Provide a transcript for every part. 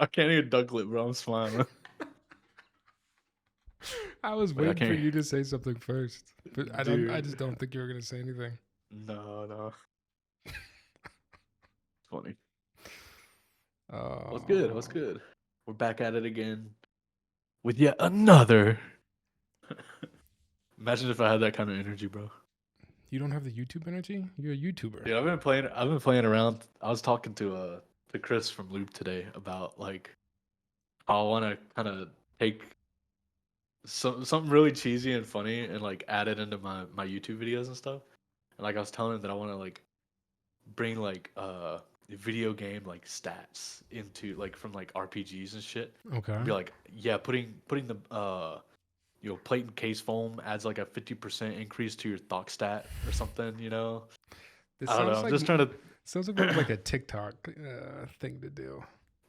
I can't even duck lip, bro. I'm smiling. I was Like I waiting for can't, you to say something first, but I dude. just don't think you were gonna say anything. No, no. It's funny. What's good? What's Oh, good? We're back at it again with yet another. Imagine if I had that kind of energy, bro. you don't have the YouTube energy? You're a YouTuber. Dude, I've been playing. I've been playing around. I was talking to Chris from Loop today about like how I want to kind of take something really cheesy and funny and like add it into my YouTube videos and stuff. And like I was telling him that I want to like bring like video game like stats into like from like RPGs and shit. Okay. And be like, yeah, putting the plate and case foam adds like a 50% increase to your thought stat or something. This I don't know. sounds I'm like just trying sounds like more of like a TikTok thing to do.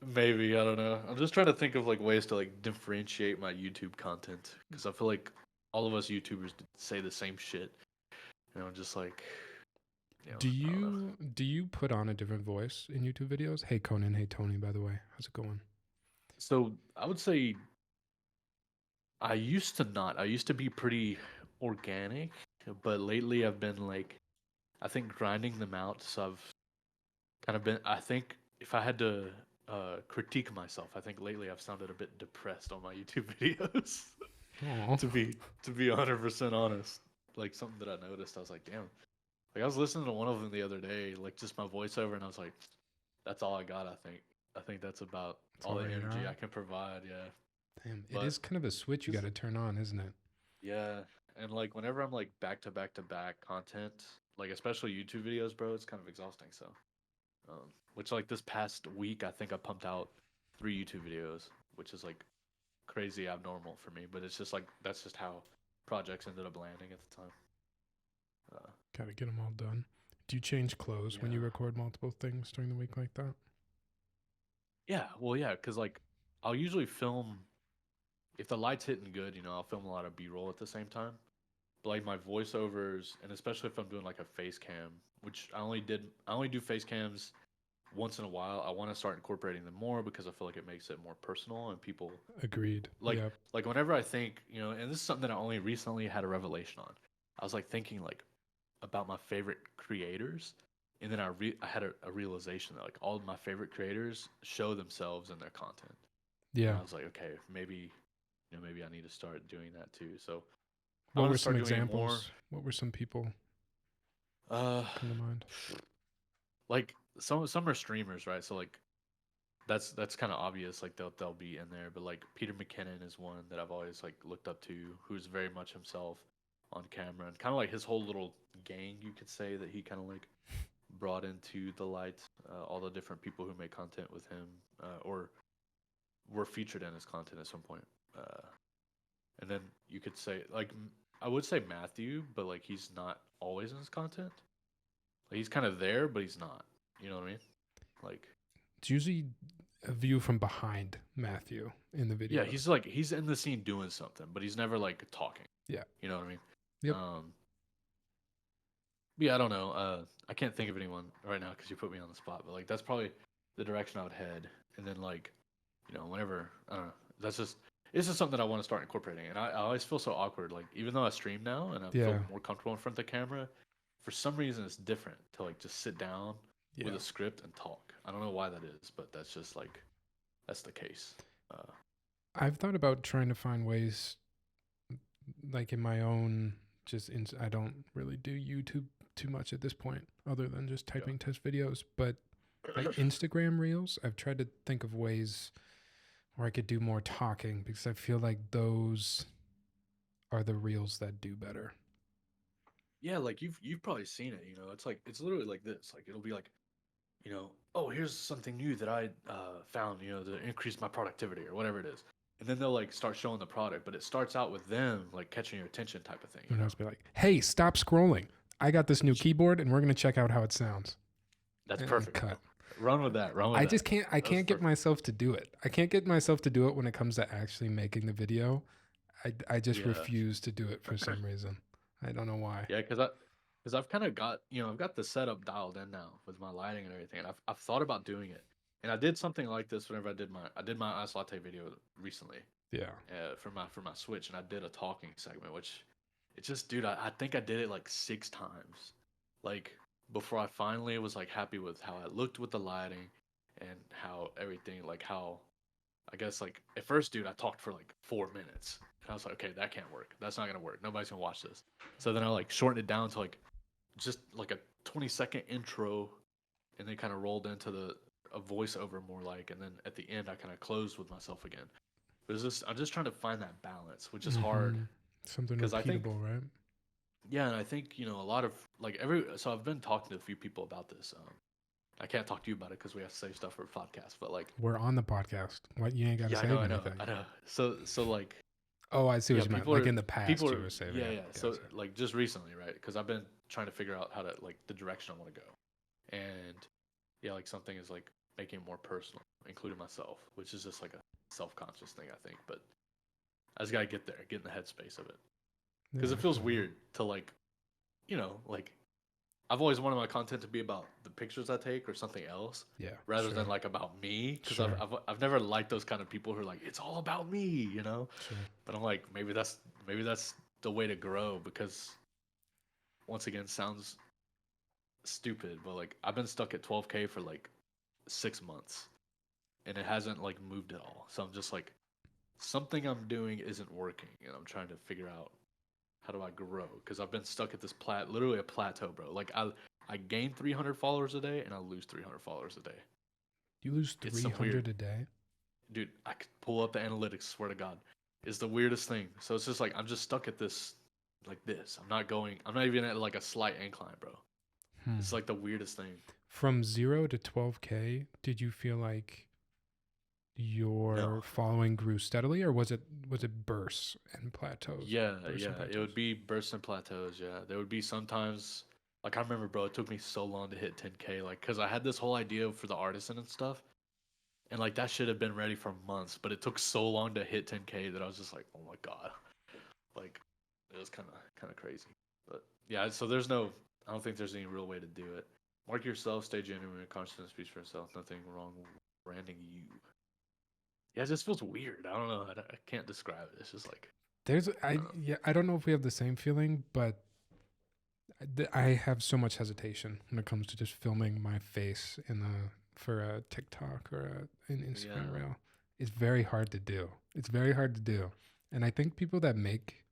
maybe I don't know. I'm just trying to think of like ways to like differentiate my YouTube content because I feel like all of us YouTubers say the same shit. Just like Do I don't know. you put on a different voice in YouTube videos? Hey Conan, hey Tony, by the way. How's it going? So I would say I used to not. I used to be pretty organic, but lately I've been like I think grinding them out. So I've kind of been. I think if I had to critique myself, I think lately I've sounded a bit depressed on my YouTube videos. Oh. to be to be 100% honest, like something that I noticed, I was like, damn. Like I was listening to one of them the other day, like just my voiceover, and I was like, that's all I got. I think that's about That's all all the you energy got? I can provide. Yeah, Damn, it but is kind of a switch you got this to turn on, isn't it? yeah, and like whenever I'm like back to back to back content, like especially YouTube videos, bro, it's kind of exhausting. So, which like this past week, I think I pumped out 3 YouTube videos, which is like crazy abnormal for me. But it's just like that's just how projects ended up landing at the time. Uh, Got to get them all done. Do you change clothes when you yeah, record multiple things during the week like that? yeah, well, yeah, because like I'll usually film if the light's hitting good, I'll film a lot of B-roll at the same time. But like my voiceovers, and especially if I'm doing like a face cam, which I only do face cams once in a while. I want to start incorporating them more because I feel like it makes it more personal and people Agreed. like Yep. like whenever I think, and this is something that I only recently had a revelation on. I was like thinking like about my favorite creators, and then I had a realization that like all of my favorite creators show themselves in their content, and Yeah. I was like, okay, maybe maybe I need to start doing that too. So I What want were to some start doing it more. examples? What were some people Uh, come to mind? like some are streamers, right? So like that's kind of obvious. Like they'll be in there, but like Peter McKinnon is one that I've always like looked up to, who's very much himself on camera and kind of like his whole little gang, you could say, that he kind of like brought into the light. All the different people who make content with him, or were featured in his content at some point. And then you could say like I would say Matthew, but like he's not always in his content. Like he's kind of there, but he's not. You know what I mean? Like It's usually a view from behind Matthew in the yeah, videos. he's in the scene doing something, but he's never like talking. Yeah. You know what I mean? Yep. Um, yeah, I don't know. I can't think of anyone right now because you put me on the spot. But like that's probably the direction I would head. And then like whenever I don't know, that's just it's just something I want to start incorporating. And I always feel so awkward. Like even though I stream now and I feel Yeah. more comfortable in front of the camera, for some reason it's different to like just sit down with Yeah. a script and talk. I don't know why that is, but that's just like that's the case. Uh, I've thought about trying to find ways, like in my own, I don't really do YouTube too much at this point, other than just yeah. typing test videos. But like Instagram Reels, I've tried to think of ways where I could do more talking because I feel like those are the reels that do better. Yeah, like you've probably seen it. It's like it's literally like this. Like it'll be like, oh, here's something new that I found, to increase my productivity or whatever it is. And then they'll like start showing the product, but it starts out with them like catching your attention type of thing. And I'll just be like, "Hey, stop scrolling! I got this new keyboard, and we're gonna check out how it sounds." That's And perfect, cut. bro. Run with that. Run with I that. just can't. I That's can't get perfect. myself to do it. I can't get myself to do it when it comes to actually making the video. I just Yeah, refuse to do it for some reason. I don't know why. yeah, because I've kind of got I've got the setup dialed in now with my lighting and everything, and I've thought about doing it, And I did something like this whenever I did my ice latte video recently, Yeah. for my Switch, and I did a talking segment, which it's just, dude, I think I did it like 6 times, like before I finally was like happy with how I looked with the lighting and how everything, like how I guess like at first, dude, I talked for like 4 minutes, and I was like, okay, that can't work. That's not gonna work. Nobody's gonna watch this. So then I like shortened it down to like just like a 20-second intro, and then kind of rolled into the a voiceover more like, and then at the end I kind of closed with myself again. But it's just I'm just trying to find that balance, which is hard Mm-hmm. Something because I think repeatable, right? yeah, and I think a lot of like every so I've been talking to a few people about this. I can't talk to you about it because we have to save stuff for a podcast, but like We're on the podcast. What, you ain't got to yeah, I know, save I know, anything. I know. So like Oh, I see what yeah, you meant. people Like are in the past, people are you were saving yeah, it. yeah. So Gotcha. like just recently, right? Because I've been trying to figure out how to like the direction I want to go, and yeah, like something is like making it more personal, including myself, which is just like a self-conscious thing, I think. But I just gotta get there, get in the headspace of it, Yeah, because it I feels feel you. weird to like, like I've always wanted my content to be about the pictures I take or something else, Yeah, rather than sure, like about me, because I've, sure, I've I've never liked those kind of people who are like it's all about me. sure. But I'm like maybe that's the way to grow because once again sounds stupid, but like I've been stuck at 12K for like 6 months and it hasn't like moved at all. So I'm just like something I'm doing isn't working, and I'm trying to figure out how do I grow because I've been stuck at this literally a plateau, bro. Like I gain 300 followers a day and I lose 300 followers a day. You lose It's some weird, 300 a day. dude. I could pull up the analytics. Swear to God, it's the weirdest thing. So it's just like I'm just stuck at this, like this. I'm not going. I'm not even at like a slight incline, bro. Hmm. It's like the weirdest thing. From 0 to 12K, did you feel like No. your following grew steadily, or was it bursts and plateaus? Yeah, Bursts and yeah. It would plateaus. be bursts and plateaus. Yeah, there would be sometimes. Like I remember, bro. It took me so long to hit 10K. Like, cause I had this whole idea for the artisan and stuff, and like that should have been ready for months. But it took so long to hit 10K that I was just like, oh my god. Like, it was kind of crazy. But yeah, so there's no. I don't think there's any real way to do it. Mark yourself. Stay genuine. Constant speech for yourself. Nothing wrong with branding you. Yeah, it just feels weird. I don't know. I can't describe it. It's just like There's I I don't know. yeah, I don't know if we have the same feeling, but I have so much hesitation when it comes to just filming my face in a for a TikTok or an Instagram Yeah. reel. It's very hard to do. It's very hard to do, and I think people that make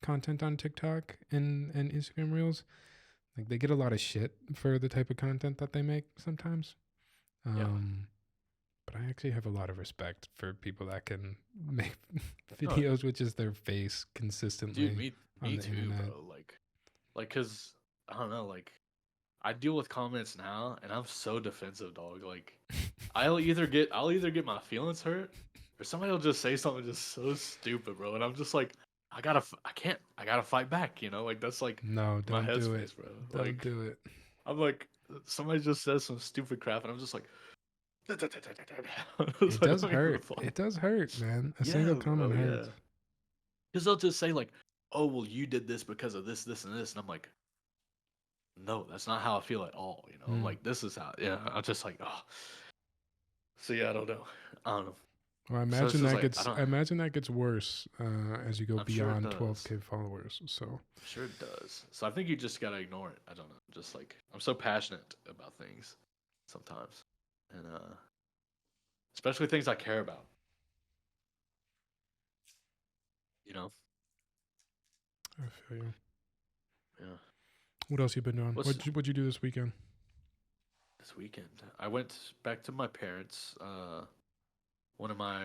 content on TikTok and Instagram reels, like they get a lot of shit for the type of content that they make sometimes. Yeah. Um, but I actually have a lot of respect for people that can make No, videos with just their face dude, consistently on me the too, internet. bro. Like, cause I don't know. Like, I deal with comments now, and I'm so defensive, dog. Like, I'll either get my feelings hurt, or somebody will just say something just so stupid, bro. And I'm just like, I gotta fight back. Like that's like No, my don't do it. headspace, bro. Don't Like, do it. I'm like, somebody just says some stupid crap, and I'm just like, It it's like, I does don't even hurt. reply. It does hurt, man. A Yeah, single comment bro. Yeah. hurts. Because they'll just say like, "Oh, well, you did this because of this, this, and this," and I'm like, "No, that's not how I feel at all." I'm Mm. like, "This is how." Yeah, I'm just like, oh. So yeah, I don't know. I don't know. Well, I So it's imagine just that like I gets. don't. I imagine that gets worse as you go I'm sure it beyond does. 12K followers. So I'm sure it does. So I think you just gotta ignore it. I don't know. Just like I'm so passionate about things sometimes, and especially things I care about. You know. I feel you. Yeah. What else you been doing? What's What'd you do this weekend? this weekend? I went back to my parents. One of my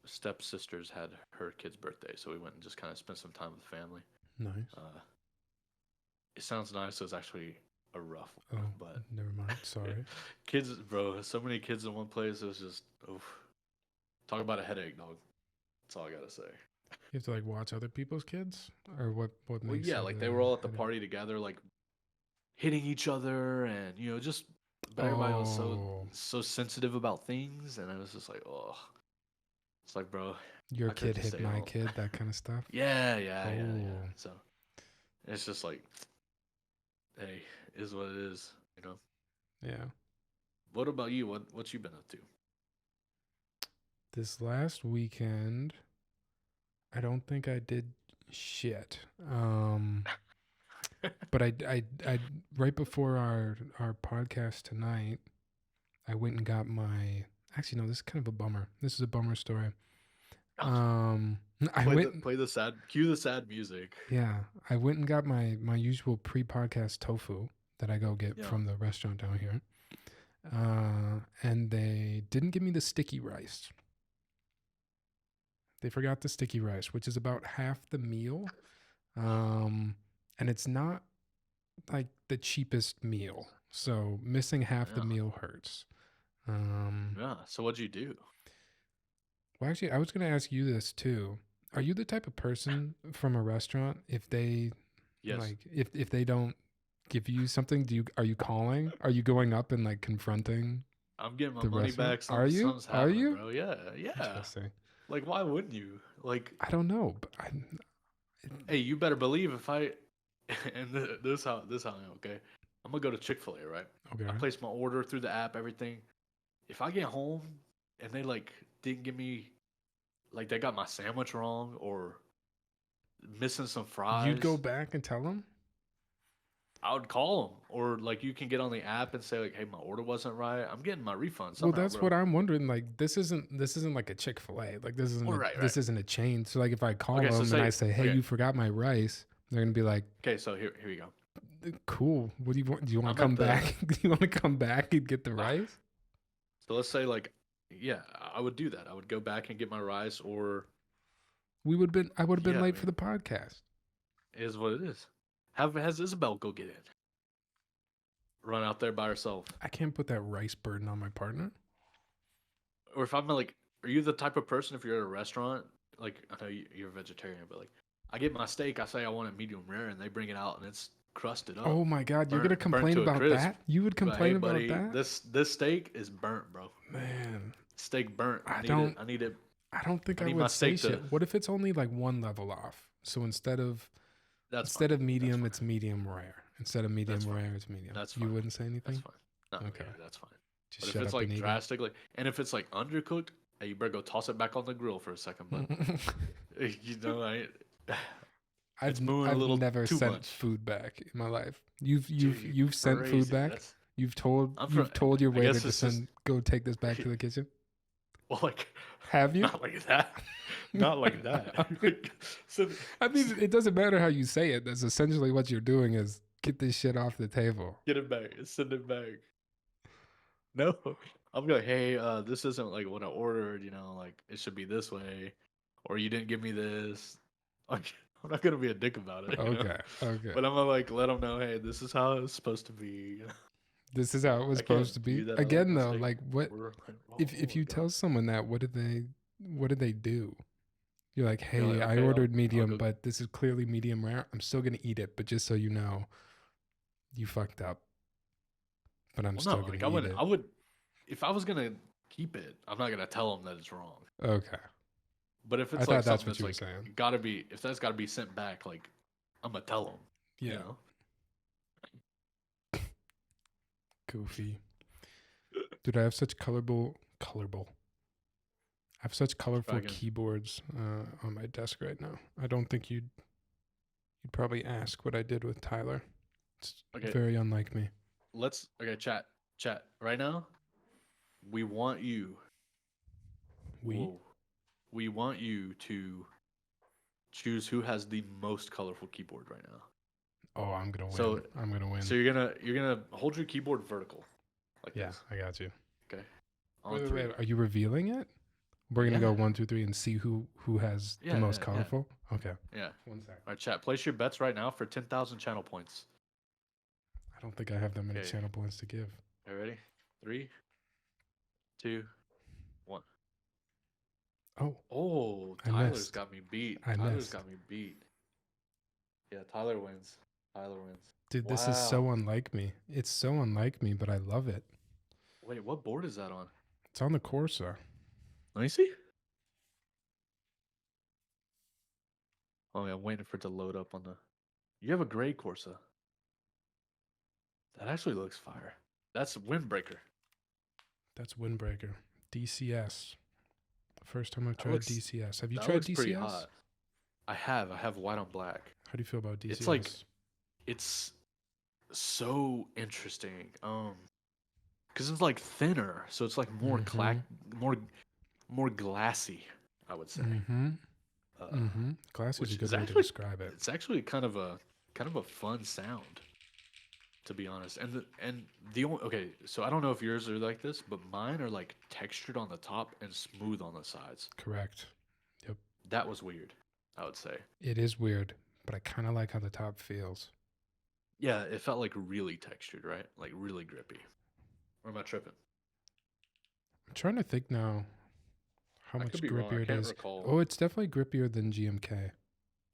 stepsisters had her kid's birthday, so we went and just kind of spent some time with family. Nice. Uh, it sounds nice. It was actually a rough Oh, one, but never mind. Sorry. kids, bro, so many kids in one place. It was just, oof. Talk about a headache, dog. That's all I gotta say. You have to like watch other people's kids, or what Well, makes yeah, it like they were all at the headache? party together, like hitting each other, and just, but everybody was so Oh, so sensitive about things, and I was just like, oh, it's like, bro, your I could have kid just hit stayed my home. kid, that kind of stuff. Yeah, yeah, yeah, yeah. Oh, So it's just like, hey, is what it is. yeah. What about you? What you been up to? This last weekend, I don't think I did shit. But I right before our podcast tonight, I went and got my. Actually, no, this is kind of a bummer. This is a bummer story. Um, I went. Play the sad cue the sad music. Yeah, I went and got my usual pre-podcast tofu that I go get Yeah. from the restaurant down here. And they didn't give me the sticky rice. They forgot the sticky rice, which is about half the meal. And it's not like the cheapest meal. So missing half the Yeah. meal hurts. Yeah. So what'd you do? Well, actually, I was going to ask you this too. Are you the type of person from a restaurant if they Yes. if they don't give you something, are you calling? Are you going up and like confronting I'm getting my the money restaurant? back. Are you? Something's Are happening, you? bro. Yeah. Yeah. Interesting. Like, why wouldn't you? Like, I don't know, but hey, you better believe if I and this how I know, okay? I'm gonna go to Chick-fil-A, right? okay. I place my order through the app, everything. If I get home and they like didn't give me like they got my sandwich wrong or missing some You'd go fries, back and tell them? I would call them or like you can get on the app and say like, "Hey, my order wasn't right. I'm getting my refund Well, somehow, that's bro." what I'm wondering. Like, this isn't like a Chick-fil-A. Like, Well, right, this right. isn't a chain. So, like, if I call Okay, so them and I say say, "Hey, okay, you forgot my rice," they're gonna be like, okay. So here you go. "Cool. What do you want? Do you want I'm to at come the back? Do you want to come back and get the rice?" so let's say like, yeah, I would do that. I would go back and get my rice, or I would have been yeah, I late for mean, the podcast. it is what it is. Has Isabel go get it. Run out there by herself. I can't put that rice burden on my partner. Or if I'm like, are you the type of person if you're at a restaurant, like I know you're a vegetarian, but like I get my steak, I say I want it medium rare, and they bring it out and it's crusted up, Oh my God, you're gonna burnt complain to a about crisp. that? You would But hey, complain about buddy, that? this steak is burnt, bro. Man, Steak burnt. I I need it. don't. I need it. I don't think I I need my would say steak shit. to. What if it's only like one level off? So That's fine. instead of That's medium, fine. it's medium rare. Instead of That's medium fine. rare, it's medium. That's You fine. wouldn't say That's anything? fine. No, Okay. yeah, that's fine. Just But if shut it's up and like eat drastically, and if it's like undercooked, hey, you better go toss it back on the grill for a second. But it. you know, I've it's moving a I've little never too sent much. food back in my life. Dude, you You've sent food crazy. back. That's I'm from. You've told your I waiter guess to it's just go take this back to the kitchen. well, like Have you? not like that, not like that. Like, so, I mean, it doesn't matter how you say it. That's essentially what you're doing is get this shit off the table. get it back, send it back. No, I'm like, hey, this isn't like what I ordered. You know, like it should be this way, or you didn't give me this. Like, I'm not gonna be a dick about it, you know. Okay. Okay. But I'm gonna like let them know, hey, this is how it's supposed to be. You know? This is how it was I can't supposed to be. do that. I like Again my though, steak. like what Like, oh if my you god. tell someone that, what did they do? You're like, You're "Hey, like, I okay, ordered I'll medium, go. but this is clearly medium rare. I'm still going to eat it, but just so you know, you fucked up, but I'm Well, still no, going like to eat it." I would, if I was gonna keep it, I'm not gonna tell them that it's wrong. Okay. But if I it's like thought that's something what that's you were like saying. gotta be, if that's gotta be sent back, like I'm gonna tell them. You Yeah. know. Goofy. Dude, I have such colorful. I have such colorful Dragon. keyboards on my desk right now. I don't think you'd probably ask what I did with Tyler. It's Okay. very unlike me. Okay, chat. Right now, we want you. Whoa. We want you to choose who has the most colorful keyboard right now. Oh, I'm gonna win. So I'm gonna win. so you're gonna hold your keyboard vertical, like Yeah, this. I got you. Okay. On three. Wait. Are you revealing it? We're gonna Yeah. go 1, 2, 3 and see who has the most Yeah. colorful. Okay. Yeah. 1 sec. All right, chat. Place your bets right now for 10,000 channel points. I don't think I have that many Okay. channel points to give. Are you ready? 3, 2, 1. Oh, I Tyler's missed. got me beat. I Tyler's missed. got me beat. Yeah, Tyler wins. Dude, this is so unlike me. It's so unlike me, but I love it. Wait, what board is that on? It's on the Corsa. Let me see. Oh yeah, I'm waiting for it to load up on the. You have a gray Corsa. That actually looks fire. That's Windbreaker. That's Windbreaker. DCS. First time I've That tried looks DCS. Have you that tried looks pretty DCS? hot. I have. I have white on black. How do you feel about It's like DCS? it's so interesting. Because it's like thinner, so it's like more Mm-hmm. more more glassy, I would say. Mm-hmm. Uh, Mm-hmm. Glass is a which good is way to actually describe it. it's actually kind of a fun sound, to be honest. And the only okay, so I don't know if yours are like this, but mine are like textured on the top and smooth on the sides. Correct. Yep. That was weird, I would say. It is weird, but I kind of like how the top feels. Yeah, it felt like really textured, right? Like really grippy. Or am I tripping? I'm trying to think now how I could much be wrong. I grippier it can't is. recall. Oh, it's definitely grippier than GMK.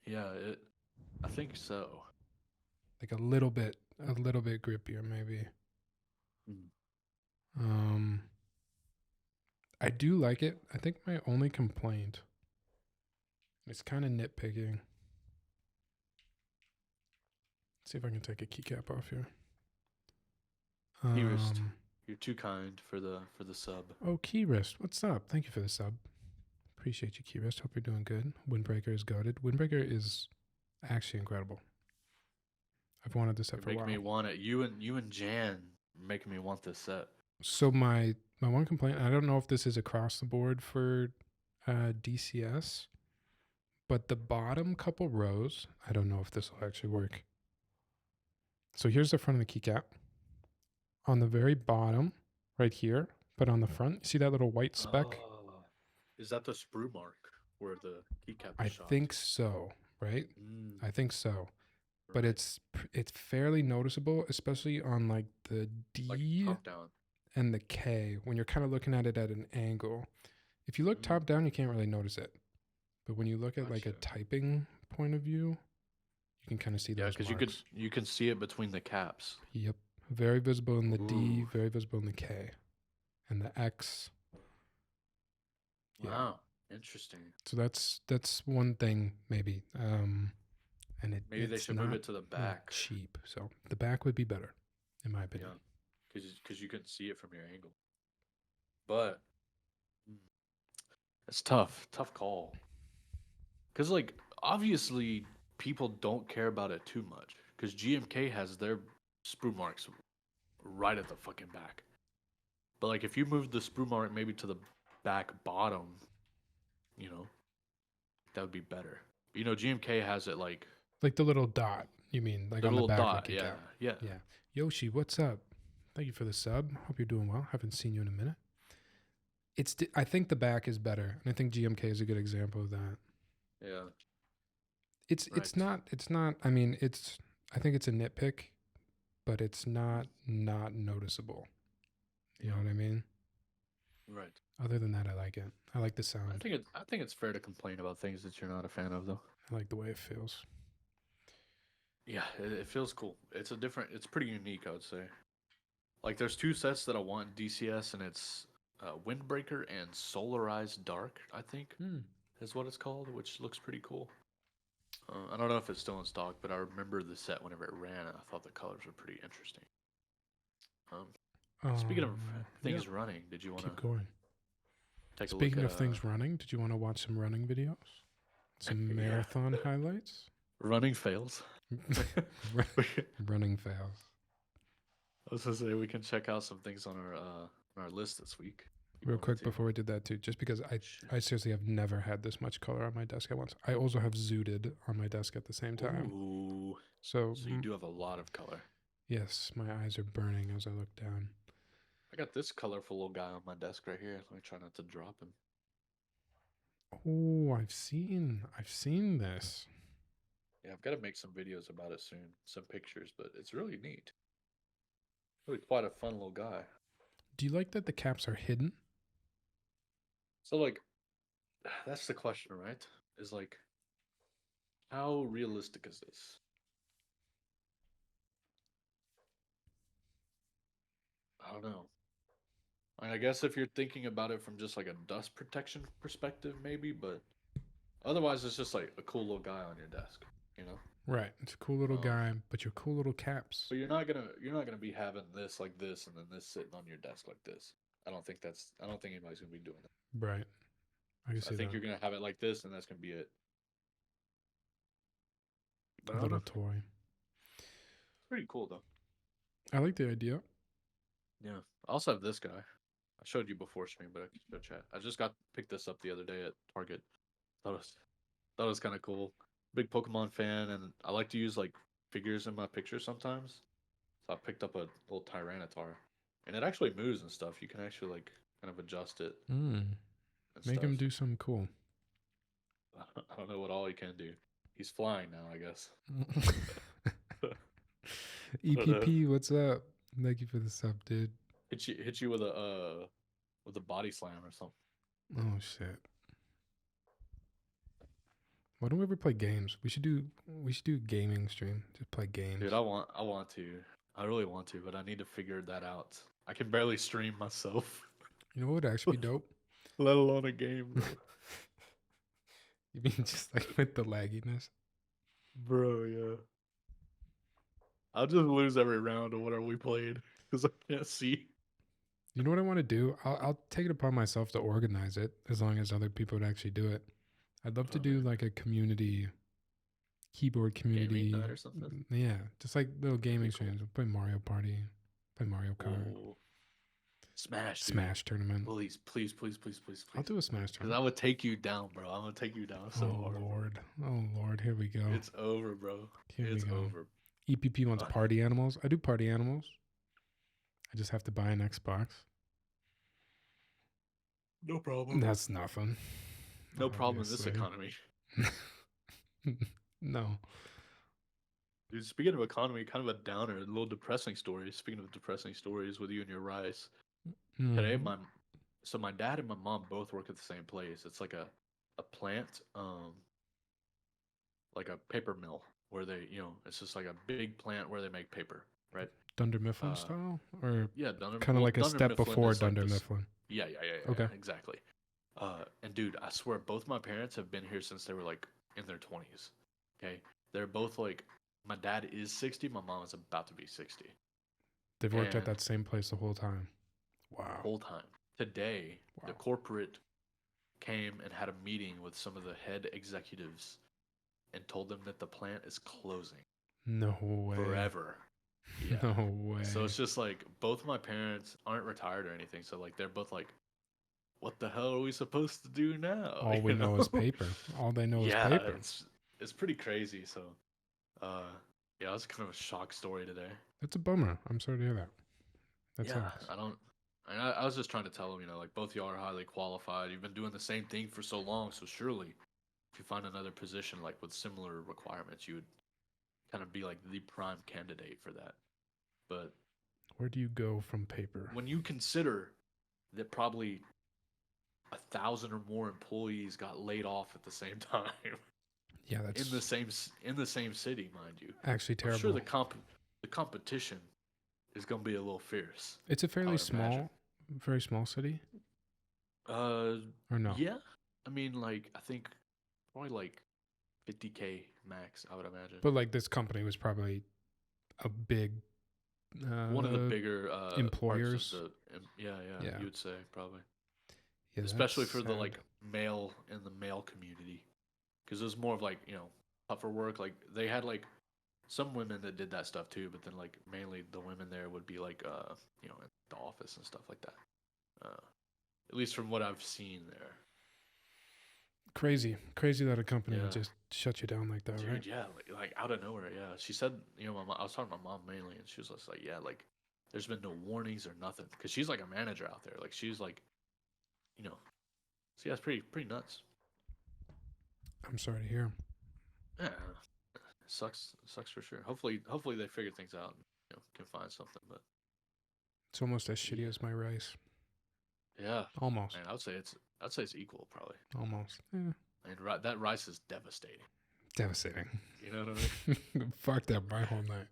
Yeah, I think so. Like a little bit grippier maybe. Mm. Um, I do like it. I think my only complaint is kind of nitpicking. See if I can take a keycap off here. Dearest, you're too kind for the sub. Oh, Keyrist, what's up? Thank you for the sub. Appreciate you, Keyrist. Hope you're doing good. Windbreaker is goated. Windbreaker is actually incredible. I've wanted this set You're for a making while. me want it. You and Jan making me want this set. So my one complaint, I don't know if this is across the board for DCS, but the bottom couple rows, I don't know if this will actually work. So here's the front of the keycap. On the very bottom, right here, but on the front, see that little white speck? Is that the sprue mark where the keycap I is shot? think so, right? I think so. But Right. it's fairly noticeable, especially on like the D Like top down. and the K when you're kind of looking at it at an angle. If you look top down, you can't really notice it. But when you look at like a typing point of view, you can kind of see those because marks. you can see it between the caps. Yep. Very visible in the D, Ooh. very visible in the K. And the X. Wow. Interesting. So that's one thing maybe. And Maybe they should move it to the back. Not cheap. So the back would be better, in my opinion. Yeah, because you couldn't see it from your angle. But it's tough call. Because like obviously people don't care about it too much. Because GMK has their sprue marks right at the fucking back. But like if you move the sprue mark maybe to the back bottom, you know, that would be better. You know, GMK has it like the little dot. You mean like the on the little back dot? of the keycap? Yeah. Yoshi, what's up? Thank you for the sub. Hope you're doing well. Haven't seen you in a minute. I think the back is better, and I think GMK is a good example of that. Yeah. It's not. I mean, I think it's a nitpick, but it's not noticeable. You know what I mean? Right. Other than that, I like it. I like the sound. I think it's fair to complain about things that you're not a fan of, though. I like the way it feels. Yeah, it feels cool. It's pretty unique, I would say. Like, there's two sets that I want DCS, and it's Windbreaker and Solarized Dark, I think, is what it's called, which looks pretty cool. I don't know if it's still in stock, but I remember the set whenever it ran, and I thought the colors were pretty interesting. Speaking of things running, did you want to keep going? take a look Speaking at of things running, did you want to watch some running videos? Some marathon highlights? Running fails. Running fails. I was gonna say we can check out some things on our list this week. Real quick before we did that too, just because I seriously have never had this much color on my desk at once. I also have zooted on my desk at the same time. Ooh. So you do have a lot of color. Yes, my eyes are burning as I look down. I got this colorful little guy on my desk right here. Let me try not to drop him. Oh, I've seen this. Yeah, I've got to make some videos about it soon, some pictures, but it's really neat. Really quite a fun little guy. Do you like that the caps are hidden? So, like, that's the question, right? Is like, how realistic is this? I don't know. I guess if you're thinking about it from just like a dust protection perspective, maybe, but otherwise, it's just like a cool little guy on your desk, you know? Right, it's a cool little guy, but your cool little caps. But you're not gonna be having this like this, and then this sitting on your desk like this. I don't think anybody's gonna be doing that. Right. I can So I see think that. you're gonna have it like this, and that's gonna be it. But A I don't know. little It's toy. pretty cool though. I like the idea. Yeah. I also have this guy. I showed you before stream, but I can show chat. I just got picked this up the other day at Target. Thought it was thought it was kind of cool. Big Pokemon fan, and I like to use like figures in my pictures sometimes. So I picked up a little Tyranitar, and it actually moves and stuff. You can actually like kind of adjust it Mm. and Make stuff. him do something cool. I don't know what all he can do. He's flying now, I guess. I don't know. EPP, what's up? Thank you for the sub, dude. Hit you with a body slam or something. Oh shit. Why don't we ever play games? We should do gaming stream. Just play games. Dude, I want to. I really want to, but I need to figure that out. I can barely stream myself, You know what would actually be dope? let alone a game, bro. You mean just like with the lagginess? Bro, yeah. I'll just lose every round of whatever we played because I can't see. You know what I want to do? I'll take it upon myself to organize it as long as other people would actually do it. I'd love to Oh, do man. like a community keyboard Gaming community. night or something. Yeah, just like little That'd be gaming cool. streams. We'll play Mario Party, play Mario Kart, Oh, Smash, dude. Smash tournament. Please, please, please, please, please, I'll please. do a Smash Because tournament. I would take you down, bro. I'm gonna take you down so Oh hard, bro. Lord, oh Lord, here we go. It's over, bro. Here we It's go. over. EPP wants Uh, party animals. I do party animals. I just have to buy an Xbox. No problem. That's nothing. No problem in this Obviously. economy. No. Dude, speaking of economy, kind of a downer, a little depressing story. Speaking of depressing stories with you and your rice. Today, Mhm. my dad and my mom both work at the same place. It's like a plant, like a paper mill where they, it's just like a big plant where they make paper, right? Dunder Mifflin Uh, style, or yeah, kind of like a Dunder step Mifflin before is like Dunder this. Mifflin. Yeah, Okay. exactly. And dude, I swear, both my parents have been here since they were like in their 20s. Okay, they're both like, my dad is 60, my mom is about to be 60, They've worked at and that same place the whole time. the Wow. whole time. Today, the Wow. corporate came and had a meeting with some of the head executives and told them that the plant is closing No way. forever. Yeah. No way. So it's just like both my parents aren't retired or anything. So like they're both like, what the hell are we supposed to do now? All we know is paper. All they know is paper. It's pretty crazy. So yeah, it was kind of a shock story today. That's a bummer. I'm sorry to hear that. That Yeah, sucks. I was just trying to tell them, like both y'all are highly qualified. You've been doing the same thing for so long, so surely if you find another position like with similar requirements, you would kind of be like the prime candidate for that. But Where do you go from paper? when you consider that probably 1,000 or more employees got laid off at the same time Yeah, that's in the same city, mind you, actually I'm sure terrible. the competition is going to be a little fierce. It's a I fairly would imagine. very small city, Uh, or no? yeah. I mean, like I think probably like 50K max. I would imagine. But like this company was probably a big One of the bigger employers. parts of Yeah. you would say probably, Yeah, especially that's for the sad. like male in the male community, because it was more of like tougher work. Like they had like some women that did that stuff too, but then like mainly the women there would be like in the office and stuff like that. At least from what I've seen there. Crazy that a company would Yeah. just shut you down like that, Dude, right? yeah, like out of nowhere, yeah. She said, I was talking to my mom mainly, and she was just like, yeah, like there's been no warnings or nothing, because she's like a manager out there, like she's like, so yeah, it's pretty nuts. I'm sorry to hear. Yeah, sucks for sure. Hopefully they figure things out, and, can find something. But It's almost as shitty yeah, as my rice. yeah, Almost. man, I'd say it's equal probably. Almost. Yeah. And that rice is devastating. Devastating. You know what I mean? Fucked up my whole night.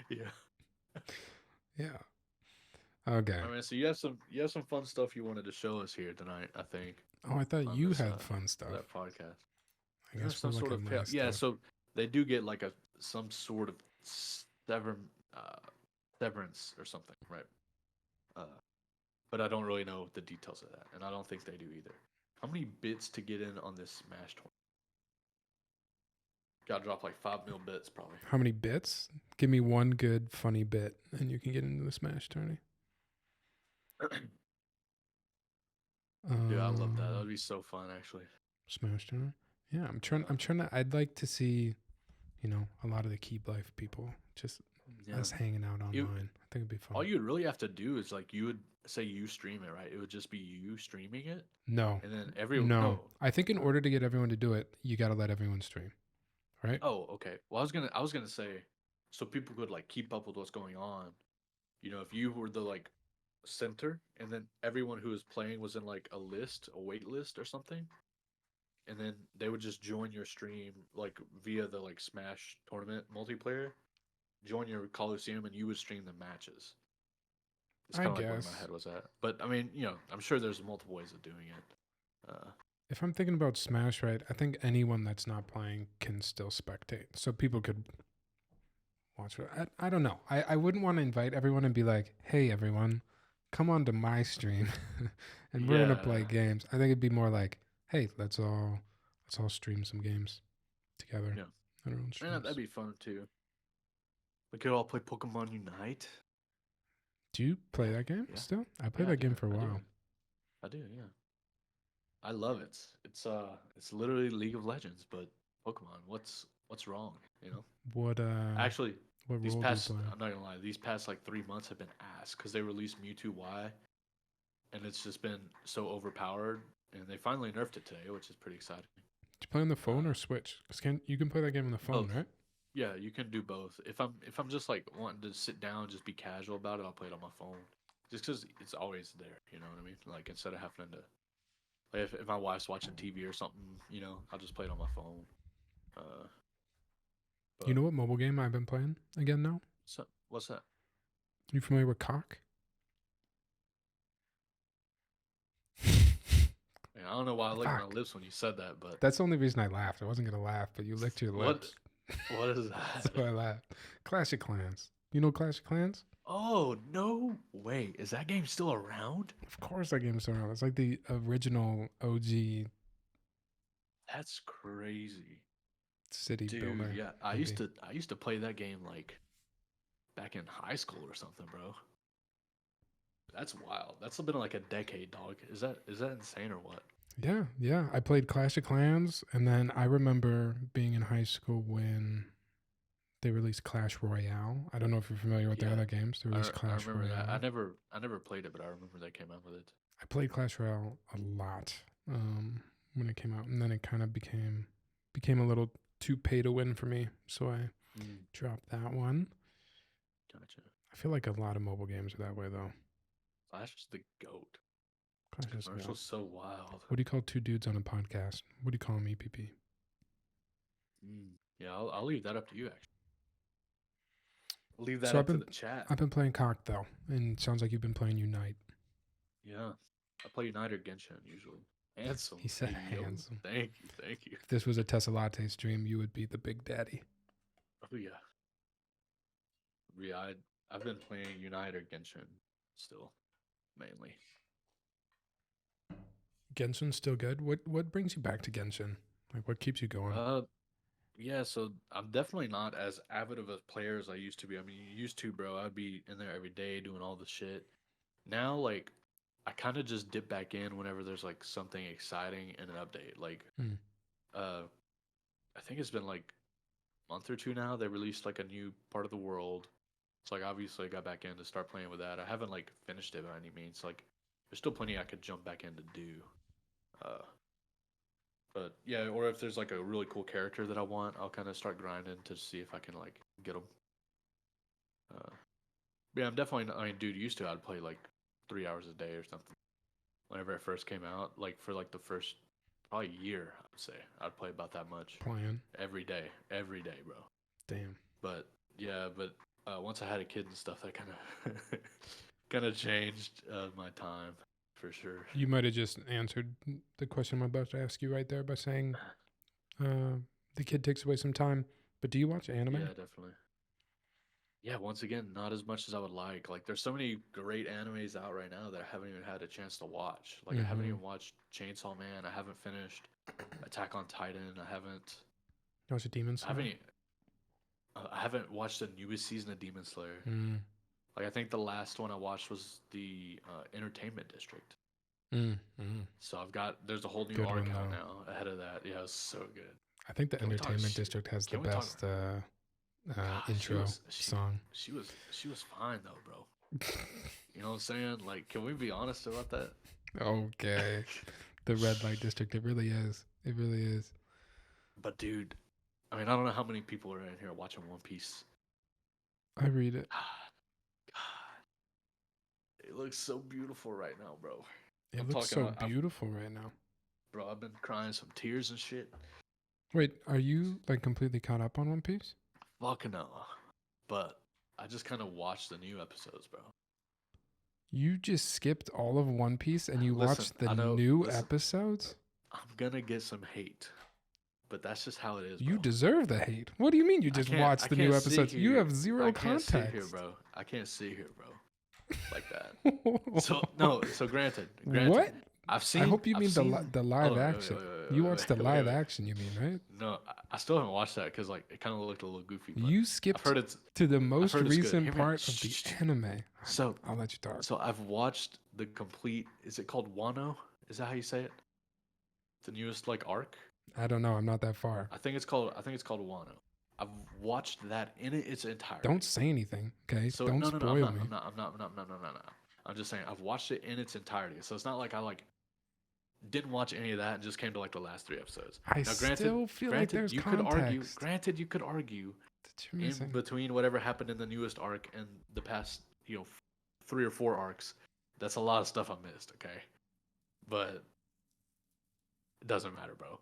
Yeah. Yeah. Okay. All right, so you have some fun stuff you wanted to show us here tonight, I think. Oh, I thought On you this, had fun stuff. that podcast. I guess Some we're sort looking of at my yeah. stuff. So they do get like some sort of sever, uh, severance or something, right? but I don't really know the details of that, and I don't think they do either. How many bits to get in on this Smash tournament? Got to drop like 5 mil bits probably. How many bits? Give me one good funny bit, and you can get into the Smash tourney. Dude, I love that. That would be so fun, actually. Smash tourney. Yeah, I'm trying. I'd like to see, a lot of the Keep Life people just us hanging out online. I think it'd be fun. All you would really have to do is like you would say you stream it, right? It would just be you streaming it. No. And then everyone. No. I think in order to get everyone to do it, you got to let everyone stream, right? Oh, okay. Well, I was gonna say, so people could like keep up with what's going on. If you were the like center, and then everyone who was playing was in like a wait list or something, and then they would just join your stream like via the like Smash tournament multiplayer, join your Coliseum, and you would stream the matches. It's kind of like where my head was at. But I mean, I'm sure there's multiple ways of doing it. If I'm thinking about Smash, right, I think anyone that's not playing can still spectate. So people could watch it. I don't know. I wouldn't want to invite everyone and be like, hey, everyone, come on to my stream and we're going to play games. I think it'd be more like, hey, let's all stream some games together. Yeah. On our own streams. Yeah, that'd be fun too. We could all play Pokemon Unite. Do you play that game still? I played that game for a while. I do, yeah. I love it. It's literally League of Legends, but Pokemon. What's wrong? What actually what these role past do you play? I'm not gonna lie, these past like 3 months have been ass because they released Mewtwo Y, and it's just been so overpowered, and they finally nerfed it today, which is pretty exciting. Do you play on the phone or Switch? Because you can play that game on the phone, right? Yeah, you can do both. If I'm just like wanting to sit down and just be casual about it, I'll play it on my phone. Just because it's always there, you know what I mean? Like instead of having to, like if my wife's watching TV or something, I'll just play it on my phone. You know what mobile game I've been playing again now? So what's that? You familiar with Cock? I don't know why I licked my lips when you said that, but that's the only reason I laughed. I wasn't gonna laugh, but you licked your lips. What is that? That's why I laughed. Clash of Clans. You know Clash of Clans? Oh no way! Is that game still around? Of course, that game's still around. It's like the original OG. That's crazy. City builder. Yeah, I used to play that game like back in high school or something, bro. That's wild. That's been like a decade, dog. Is that insane or what? Yeah. I played Clash of Clans, and then I remember being in high school when they released Clash Royale. I don't know if you're familiar with the other games. They released Clash Royale. That. I never played it, but I remember they came out with it. I played Clash Royale a lot when it came out, and then it kind of became a little too pay to win for me, so I dropped that one. Gotcha. I feel like a lot of mobile games are that way, though. Clash is the GOAT. Clash is commercial's so wild. What do you call two dudes on a podcast? What do you call them, EPP? Yeah, I'll leave that up to you, actually. I'll leave that up to the chat. I've been playing Cock, though, and it sounds like you've been playing Unite. Yeah, I play Unite or Genshin, usually. Handsome. He said handsome. Thank you. If this was a Tessa Latte stream, you would be the big daddy. Oh, yeah. Yeah, I've been playing Unite or Genshin still, mainly. Genshin's still good? What brings you back to Genshin? Like, what keeps you going? Yeah, so I'm definitely not as avid of a player as I used to be. I mean, used to, bro, I'd be in there every day doing all the shit. Now, like, I kind of just dip back in whenever there's like something exciting and an update. Like, I think it's been like a month or two now. They released like a new part of the world. So like obviously I got back in to start playing with that. I haven't like finished it by any means. Like there's still plenty I could jump back in to do. But yeah, or if there's like a really cool character that I want, I'll kind of start grinding to see if I can like get them. Yeah, I'm definitely. I mean, dude, used to I'd play like 3 hours a day or something. Whenever it first came out, like for like the first probably year, I would say I'd play about that much. Playing every day, bro. Damn. But yeah, once I had a kid and stuff, that kind of changed my time for sure. You might have just answered the question I'm about to ask you right there by saying the kid takes away some time. But do you watch anime? Yeah, definitely. Yeah, once again, not as much as I would like. Like, there's so many great animes out right now that I haven't even had a chance to watch. Like, I haven't Mm-hmm. even watched Chainsaw Man. I haven't finished Attack on Titan. Watch a Demon I haven't, Slayer. I haven't watched the newest season of Demon Slayer. Mm. Like, I think the last one I watched was the Entertainment District. Mm. Mm. So there's a whole new Good arc one out though. now ahead of that. Yeah, it's so good. I think the Can we talk? Entertainment District has the Can we talk? best God, intro song. she was fine though, bro. You know what I'm saying? Like, can we be honest about that? Okay. The red light district. It really is. It really is. But dude, I mean, I don't know how many people are in here watching One Piece. I read it. God, it looks so beautiful right now, bro. It I'm looks talking. so beautiful right now. Bro, I've been crying some tears and shit. Wait, are you like completely caught up on One Piece? Fuck no. But I just kind of watched the new episodes, bro. You just skipped all of One Piece and you Listen, watched the I know. new Listen, episodes? I'm gonna get some hate, but that's just how it is, You bro. deserve the hate. What do you mean you just watched the new episodes? You have zero I can't sit here, context. bro. I can't sit here, bro. Like that. So no. So granted. What? I've I hope you I've mean seen. the live Hold on, action. You watched the live action, you mean, right? No, I still haven't watched that because like it kind of looked a little goofy. But You I've skipped heard it's. to the I've most heard it's good. recent Hear me out. part of the anime. So I'll let you talk. so I've watched the complete. Is it called Wano? Is that how you say it? The newest like arc. I don't know. I'm not that far. I think it's called. I think it's called Wano. I've watched that in its entirety. Don't say anything, okay? So Don't no, spoil I'm not. me. I'm not. I'm not. I'm not. No, no, no, no. I'm just saying I've watched it in its entirety. So it's not like I like didn't watch any of that and just came to like the last 3 episodes. I Now, still feel like there's you context. could argue. Granted, you could argue That you're in missing. between whatever happened in the newest arc and the past, 3 or 4 arcs. That's a lot of stuff I missed. Okay, but it doesn't matter, bro.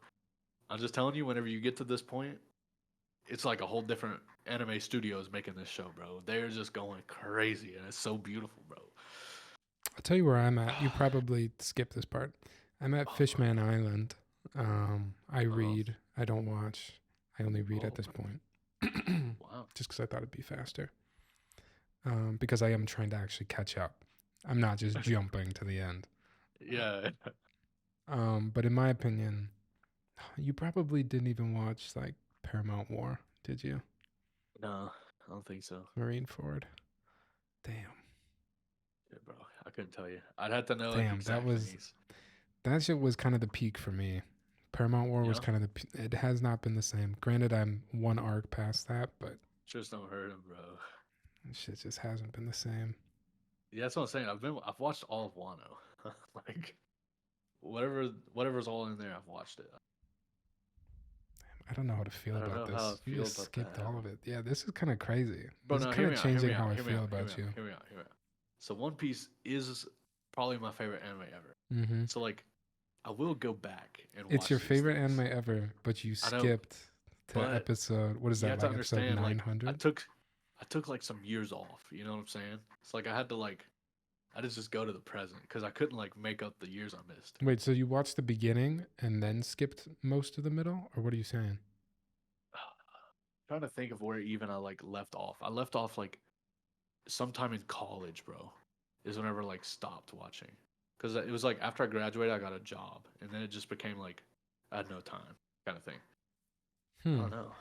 I'm just telling you. Whenever you get to this point, it's like a whole different anime studio is making this show, bro. They're just going crazy, and it's so beautiful, bro. I'll tell you where I'm at. You probably skipped this part. I'm at Fishman Island. I read. I don't watch. I only read at this point. Wow. Just because I thought it'd be faster. Because I am trying to actually catch up. I'm not just jumping to the end. Yeah. But in my opinion, you probably didn't even watch like Paramount War, did you? No, I don't think so. Marineford. Damn. Yeah, bro. I couldn't tell you. I'd have to know like, Damn, exact things. that shit was kind of the peak for me. Paramount War was Yeah? kind of it has not been the same. Granted, I'm one arc past that, but Just don't hurt him, bro. shit just hasn't been the same. Yeah, that's what I'm saying. I've watched all of Wano. Like whatever's all in there, I've watched it. I don't know how to feel I don't about know how I this. You feel just about skipped that. all of it. Yeah, this is kind of crazy. Bro, This no, is hear kind me of out. Hear changing me out. how I Hear me feel out. Hear about me you. out. Hear me out. Hear me out. So One Piece is probably my favorite anime ever. Mm-hmm. So like, I will go back and watch. It's your these favorite things. anime ever, but you I know, skipped to but episode. What is you that? have to Like episode understand, like 900? I took like some years off. You know what I'm saying? It's like I had to just go to the present because I couldn't like make up the years I missed. Wait, so you watched the beginning and then skipped most of the middle, or what are you saying? Trying to think of where even I like left off. I left off like sometime in college, bro. Is whenever like stopped watching because it was like after I graduated, I got a job, and then it just became like I had no time, kind of thing. I don't know.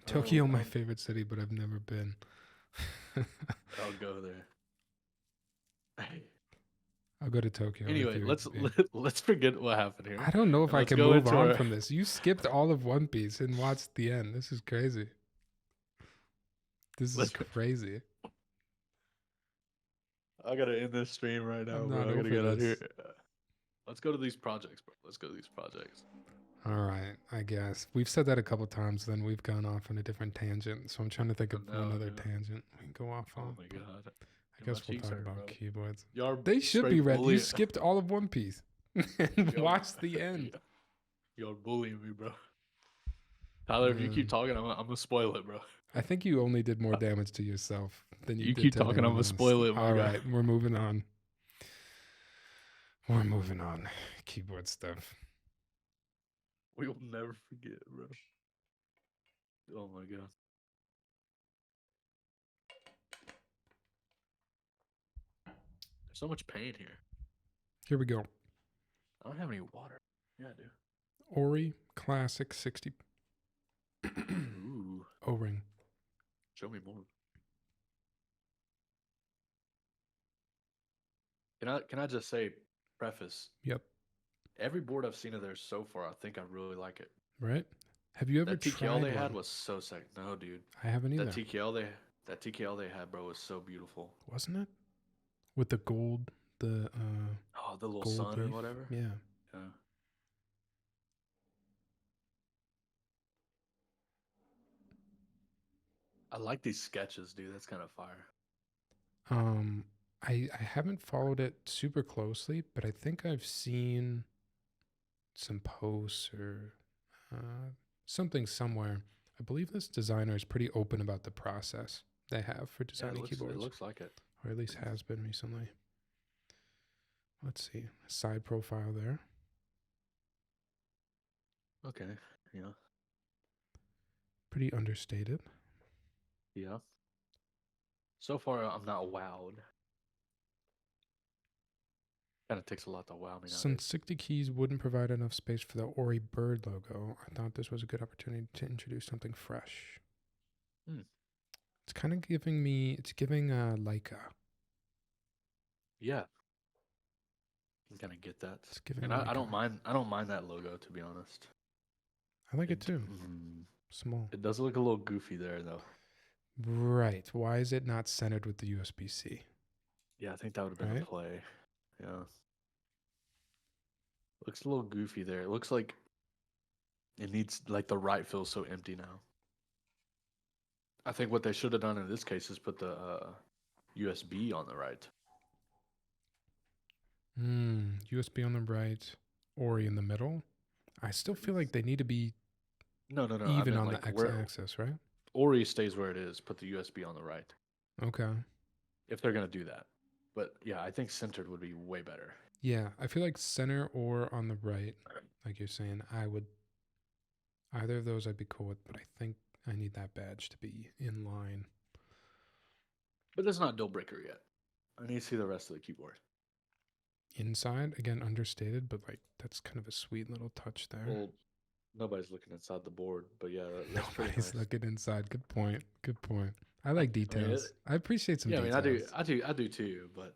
Tokyo, my favorite city, but I've never been. I'll go there. I'll go to Tokyo. Anyway, let's forget what happened here. I don't know if and I let's can go move into on our- from this. You skipped all of One Piece and watched the end. This is crazy. This is Let's- crazy. I gotta end this stream right now, I'm bro. not I gotta over get out this. here. Let's go to these projects, bro. Let's go to these projects. All right, I guess we've said that a couple times. Then we've gone off on a different tangent. So I'm trying to think of No, another dude. tangent we can go off Oh on. my god. I guess we'll talk about keyboards. Y'all They should be straight red. You bullying- skipped all of One Piece and Y'all- watched the end. Y'all bullying me, bro. Tyler, if you keep Mm. talking, I'm gonna spoil it, bro. I think you only did more damage to yourself than you You did keep to talking, I'm anyone gonna else. spoil it, my All guy. right, we're moving on. We're moving on. Keyboard stuff. We will never forget, bro. Oh my god. There's so much pain here. Here we go. I don't have any water. Yeah, I do. Ori Classic 60 Ooh, O-ring. show me more. Can I just say, preface? Yep. Every board I've seen of theirs so far, I think I really like it. Right? Have you ever That TKL tried they had one? was so sick. No, dude, I haven't that either. TKL they that TKL they had, bro, was so beautiful. Wasn't it? With the gold, the Oh, the little gold sun or leaf. whatever. Yeah. Yeah. I like these sketches, dude. That's kind of fire. Um, I haven't followed it super closely, but I think I've seen some posts or something somewhere. I believe this designer is pretty open about the process they have for Yeah, designing it keyboards, looks like it. or at least has been recently. Let's see. Side profile there. Okay. Yeah. Pretty understated. Yeah. So far, I'm not wowed. Kind of takes a lot to wow me Since nowadays. 60 keys wouldn't provide enough space for the Ori bird logo, I thought this was a good opportunity to introduce something fresh. Hmm. It's kind of it's giving Leica. Yeah, you can kind of get that, It's giving and I Leica. don't mind. I don't mind that logo, to be honest. I like it too. Mm, Small. it does look a little goofy there, though. Right. Why is it not centered with the USB-C? Yeah, I think that would have been a Right? play. Yeah, looks a little goofy there. It looks like it needs like the right feels so empty now. I think what they should have done in this case is put the USB on the right. USB on the right, Ori in the middle. I still feel like they need to be No, no, no. I even meant on the like where x-axis, right? Ori stays where it is. Put the USB on the right Okay. if they're gonna do that. But yeah, I think centered would be way better. Yeah, I feel like center or on the right, like you're saying, I would either of those I'd be cool with, but I think I need that badge to be in line. But that's not a deal breaker yet. I need to see the rest of the keyboard. Inside, again, understated, but like that's kind of a sweet little touch there. Well, nobody's looking inside the board, but yeah, that's pretty Nobody's nice. looking inside. Good point. Good point. I like I mean, details. I appreciate some yeah, I mean, details. I do too. But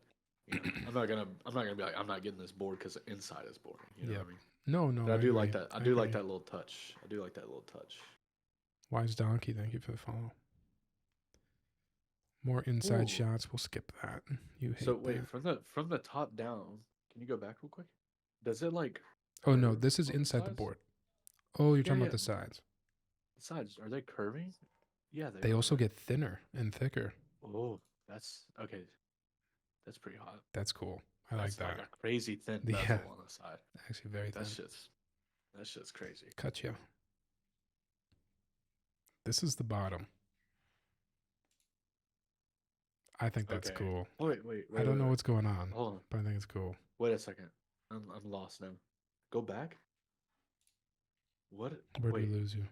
you know, I'm not gonna be like, I'm not getting this board because the inside is boring. You know Yep. what I mean? No, no, But I I do agree. like that. I I do like agree. that little touch. I do like that little touch. Wise Donkey, thank you for the follow. More inside Ooh. shots. We'll skip that. You hate So wait, that. from the top down, can you go back real quick? Does it like Oh no, curve this is on the inside the sides? board. Oh, you're Yeah, talking yeah. about the sides. The sides, are they curving? Yeah, they They are, also right? get thinner and thicker. Oh, that's okay. That's pretty hot. That's cool. I like That's like that. a crazy thin Yeah, bezel on the side. actually very Like thin. that shit's crazy. Cut you. This is the bottom. I think that's Okay. cool. Oh, I don't know wait. what's going on, Hold on. but I think it's cool. Wait a second. I'm lost now. Go back. What? Where do we Wait. lose you?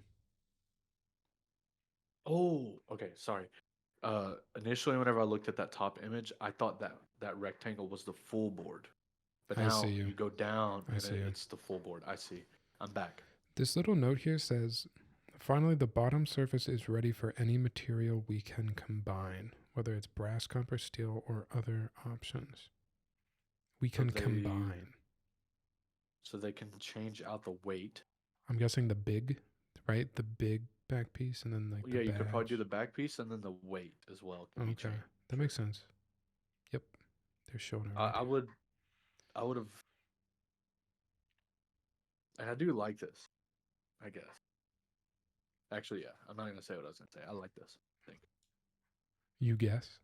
Oh, okay. Sorry. Initially, whenever I looked at that top image, I thought that rectangle was the full board. But I see now you. you go down I and see you. it's the full board. I see. I'm back. This little note here says, finally, the bottom surface is ready for any material we can combine, whether it's brass, copper, steel, or other options. We So can combine. so they can change out the weight. I'm guessing the big, right? The big back piece and then like Well, the yeah, you could probably do badge. the back piece and then the weight as well can be Okay, changed. that makes sense. Yep, they're showing I, already. I would, I would have, and I do like this. I guess. Actually, yeah. I'm not gonna say what I was gonna say. I like this. I think. You guess?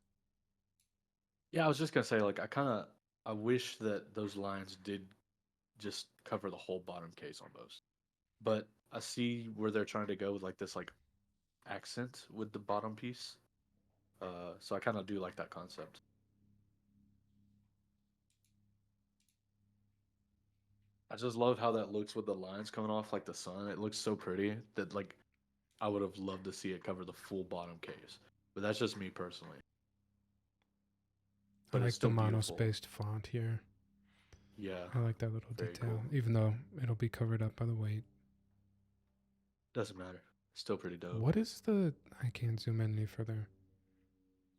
Yeah, I was just gonna say like I wish that those lines did just cover the whole bottom case almost. But I see where they're trying to go with like this like accent with the bottom piece. So I kind of do like that concept. I just love how that looks with the lines coming off like the sun. It looks so pretty that like I would have loved to see it cover the full bottom case. But that's just me personally. I but it's like the still beautiful. monospaced font here. Yeah, I like that little very detail, cool. even though it'll be covered up by the weight. Doesn't matter. Still pretty dope. What is the? I can't zoom in any further.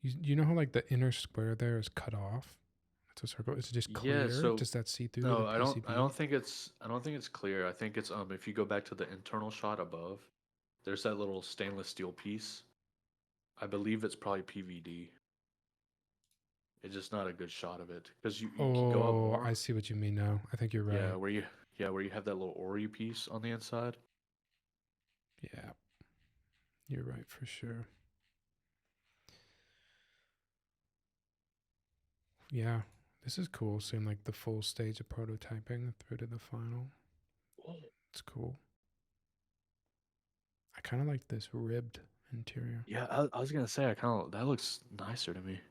You know how like the inner square there is cut off? It's a circle. Is it just Yeah, clear? so Does that see through the no, I PCB? don't think it's clear. I think it's if you go back to the internal shot above, there's that little stainless steel piece. I believe it's probably PVD. It's just not a good shot of it because you can go up Oh, I more. see what you mean now. I think you're Yeah, right. where you have that little Ori piece on the inside. Yeah, you're right for sure. Yeah, this is cool. Seeing like the full stage of prototyping through to the final. It's cool. I kind of like this ribbed interior. Yeah, I was gonna say I kind of that looks nicer to me.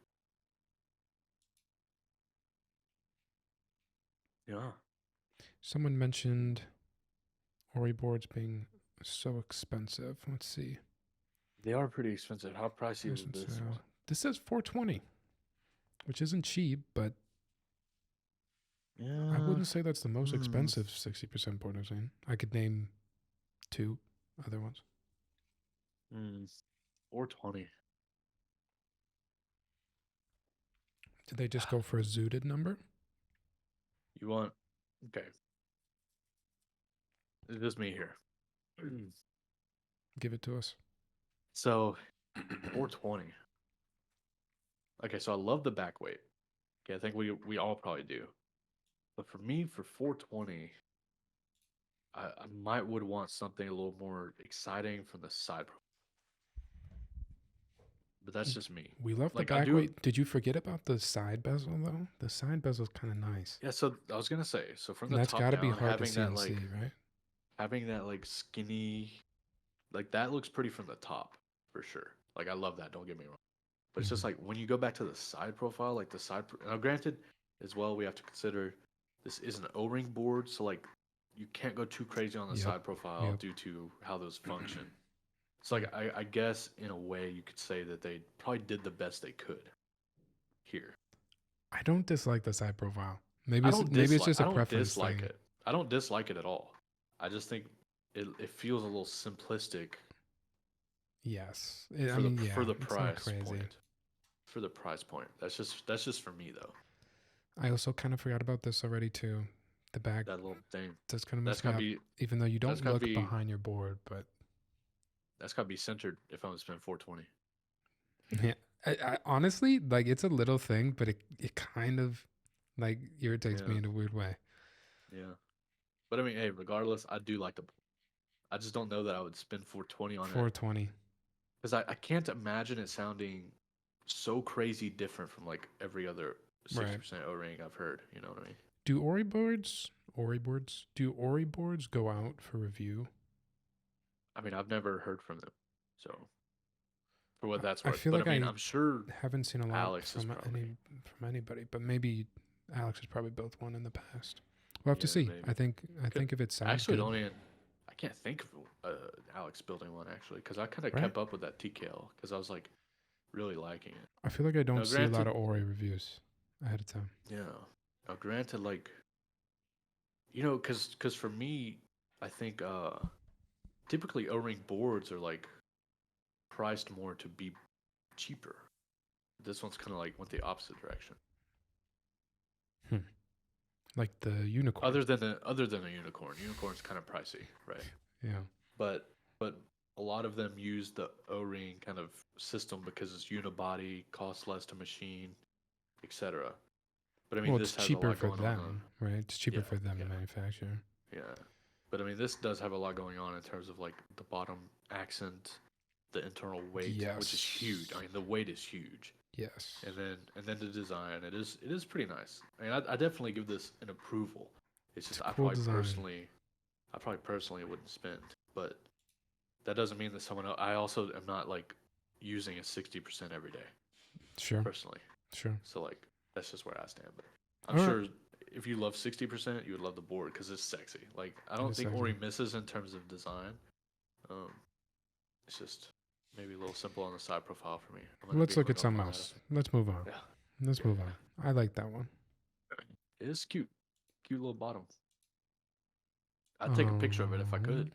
Yeah, Someone mentioned Ori boards being so expensive. Let's see. they are pretty expensive. How pricey is Price and this sale. one? This says 420, which isn't cheap, but I Yeah, wouldn't say that's the most hmm, expensive 60% board I've seen. I could name two other ones. hmm, 420. Did they just go for a zooted number? You want? Okay, it's just me here. Give it to us. So 420. Okay, so I love the back weight. Okay, I think we all probably do. But for me, for 420, I might would want something a little more exciting from the side. But that's just me. We love the Like I back do. weight. Did you forget about the side bezel though? The side bezel's kind of nice. Yeah. So I was gonna say. So from And the that's top got to be down, hard to see and see, right? having that like skinny, like that looks pretty from the top for sure. Like I love that. Don't get me wrong. But it's just Mm-hmm. like when you go back to the side profile, like the side. Now, granted, as well, we have to consider this is an O-ring board, so like you can't go too crazy on the Yep. side profile Yep. due to how those function. So Mm. like I guess in a way you could say that they probably did the best they could here. I don't dislike the side profile. Maybe it's just I a don't preference dislike thing. it. I don't dislike it at all. I just think it feels a little simplistic Yes. I for mean, yeah, the it's not price crazy. point. For the price point. That's just for me though. I also kind of forgot about this already too. The back That little thing. does kind of That's mess me gotta up, be even though you that's don't gotta look be behind your board. But that's gotta be centered if I'm gonna spend 420. yeah, I honestly like it's a little thing, but it kind of like irritates me Yeah, in a weird way. yeah. But I mean, hey, regardless, I do like the. I just don't know that I would spend 420 on it 420. because I can't imagine it sounding so crazy different from like every other Right. 60% O ring I've heard. You know what I mean? Do Ori boards go out for review? I mean, I've never heard from them, so for what that's I worth. feel But I like mean, I I'm sure haven't seen a lot Alex is probably. from anybody, but maybe Alex has probably built one in the past. We'll have to Yeah, see. maybe. I Could, think if it I sounds actually good, don't even. I can't think of Alex building one actually because I kind of right? kept up with that TKL because I was like really liking it. I feel like I don't Now, see a lot granted, of Ori reviews ahead of time. yeah. Now, granted, like because for me, I think typically O-ring boards are like priced more to be cheaper. This one's kind of like went the opposite direction. Hmm. Like the unicorn. Other than a unicorn, unicorn's kind of pricey, right? Yeah. But a lot of them use the O-ring kind of system because it's unibody, costs less to machine, etc. But I mean, Well, it's this has a cheaper lot for going on. them, right? It's cheaper Yeah, for them yeah, to manufacture. yeah. But I mean, this does have a lot going on in terms of like the bottom accent, the internal weight, which is huge. I Yes. mean, the weight is huge, Yes. and then the design. It is pretty nice. I mean, I definitely give this an approval. It's It's just a cool design. I probably personally wouldn't spend, but that doesn't mean that someone else. I also am not like using a 60% every day Sure. personally. Sure. So like that's just where I stand. But I'm All right. sure if you love 60%, you would love the board because it's sexy. Like I It don't is think sexy. Ori misses in terms of design. Um, it's just maybe a little simple on the side profile for me. I'm gonna Let's be look hung at up something on that. else. Let's move on. Yeah, Let's yeah, move yeah. on. I like that one. It is cute. Cute little bottom. I'd take a picture of it if I could. Um,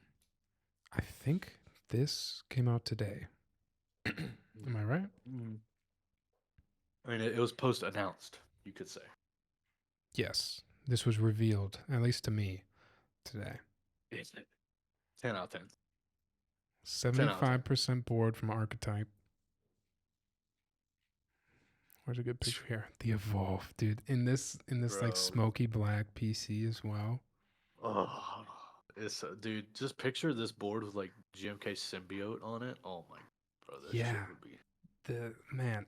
I think this came out today. Am I right? Mm. I mean, it was post announced, you could say. Yes. This was revealed, at least to me, today. Is it? 10 out of 10. 10 out of 10. 75% board from Archetype. Where's a good picture here? The Evolve, dude. In this Bro. like smoky black PC as well. Oh, it's dude. Just picture this board with like GMK Symbiote on it. Oh my, bro, this shit Yeah. would be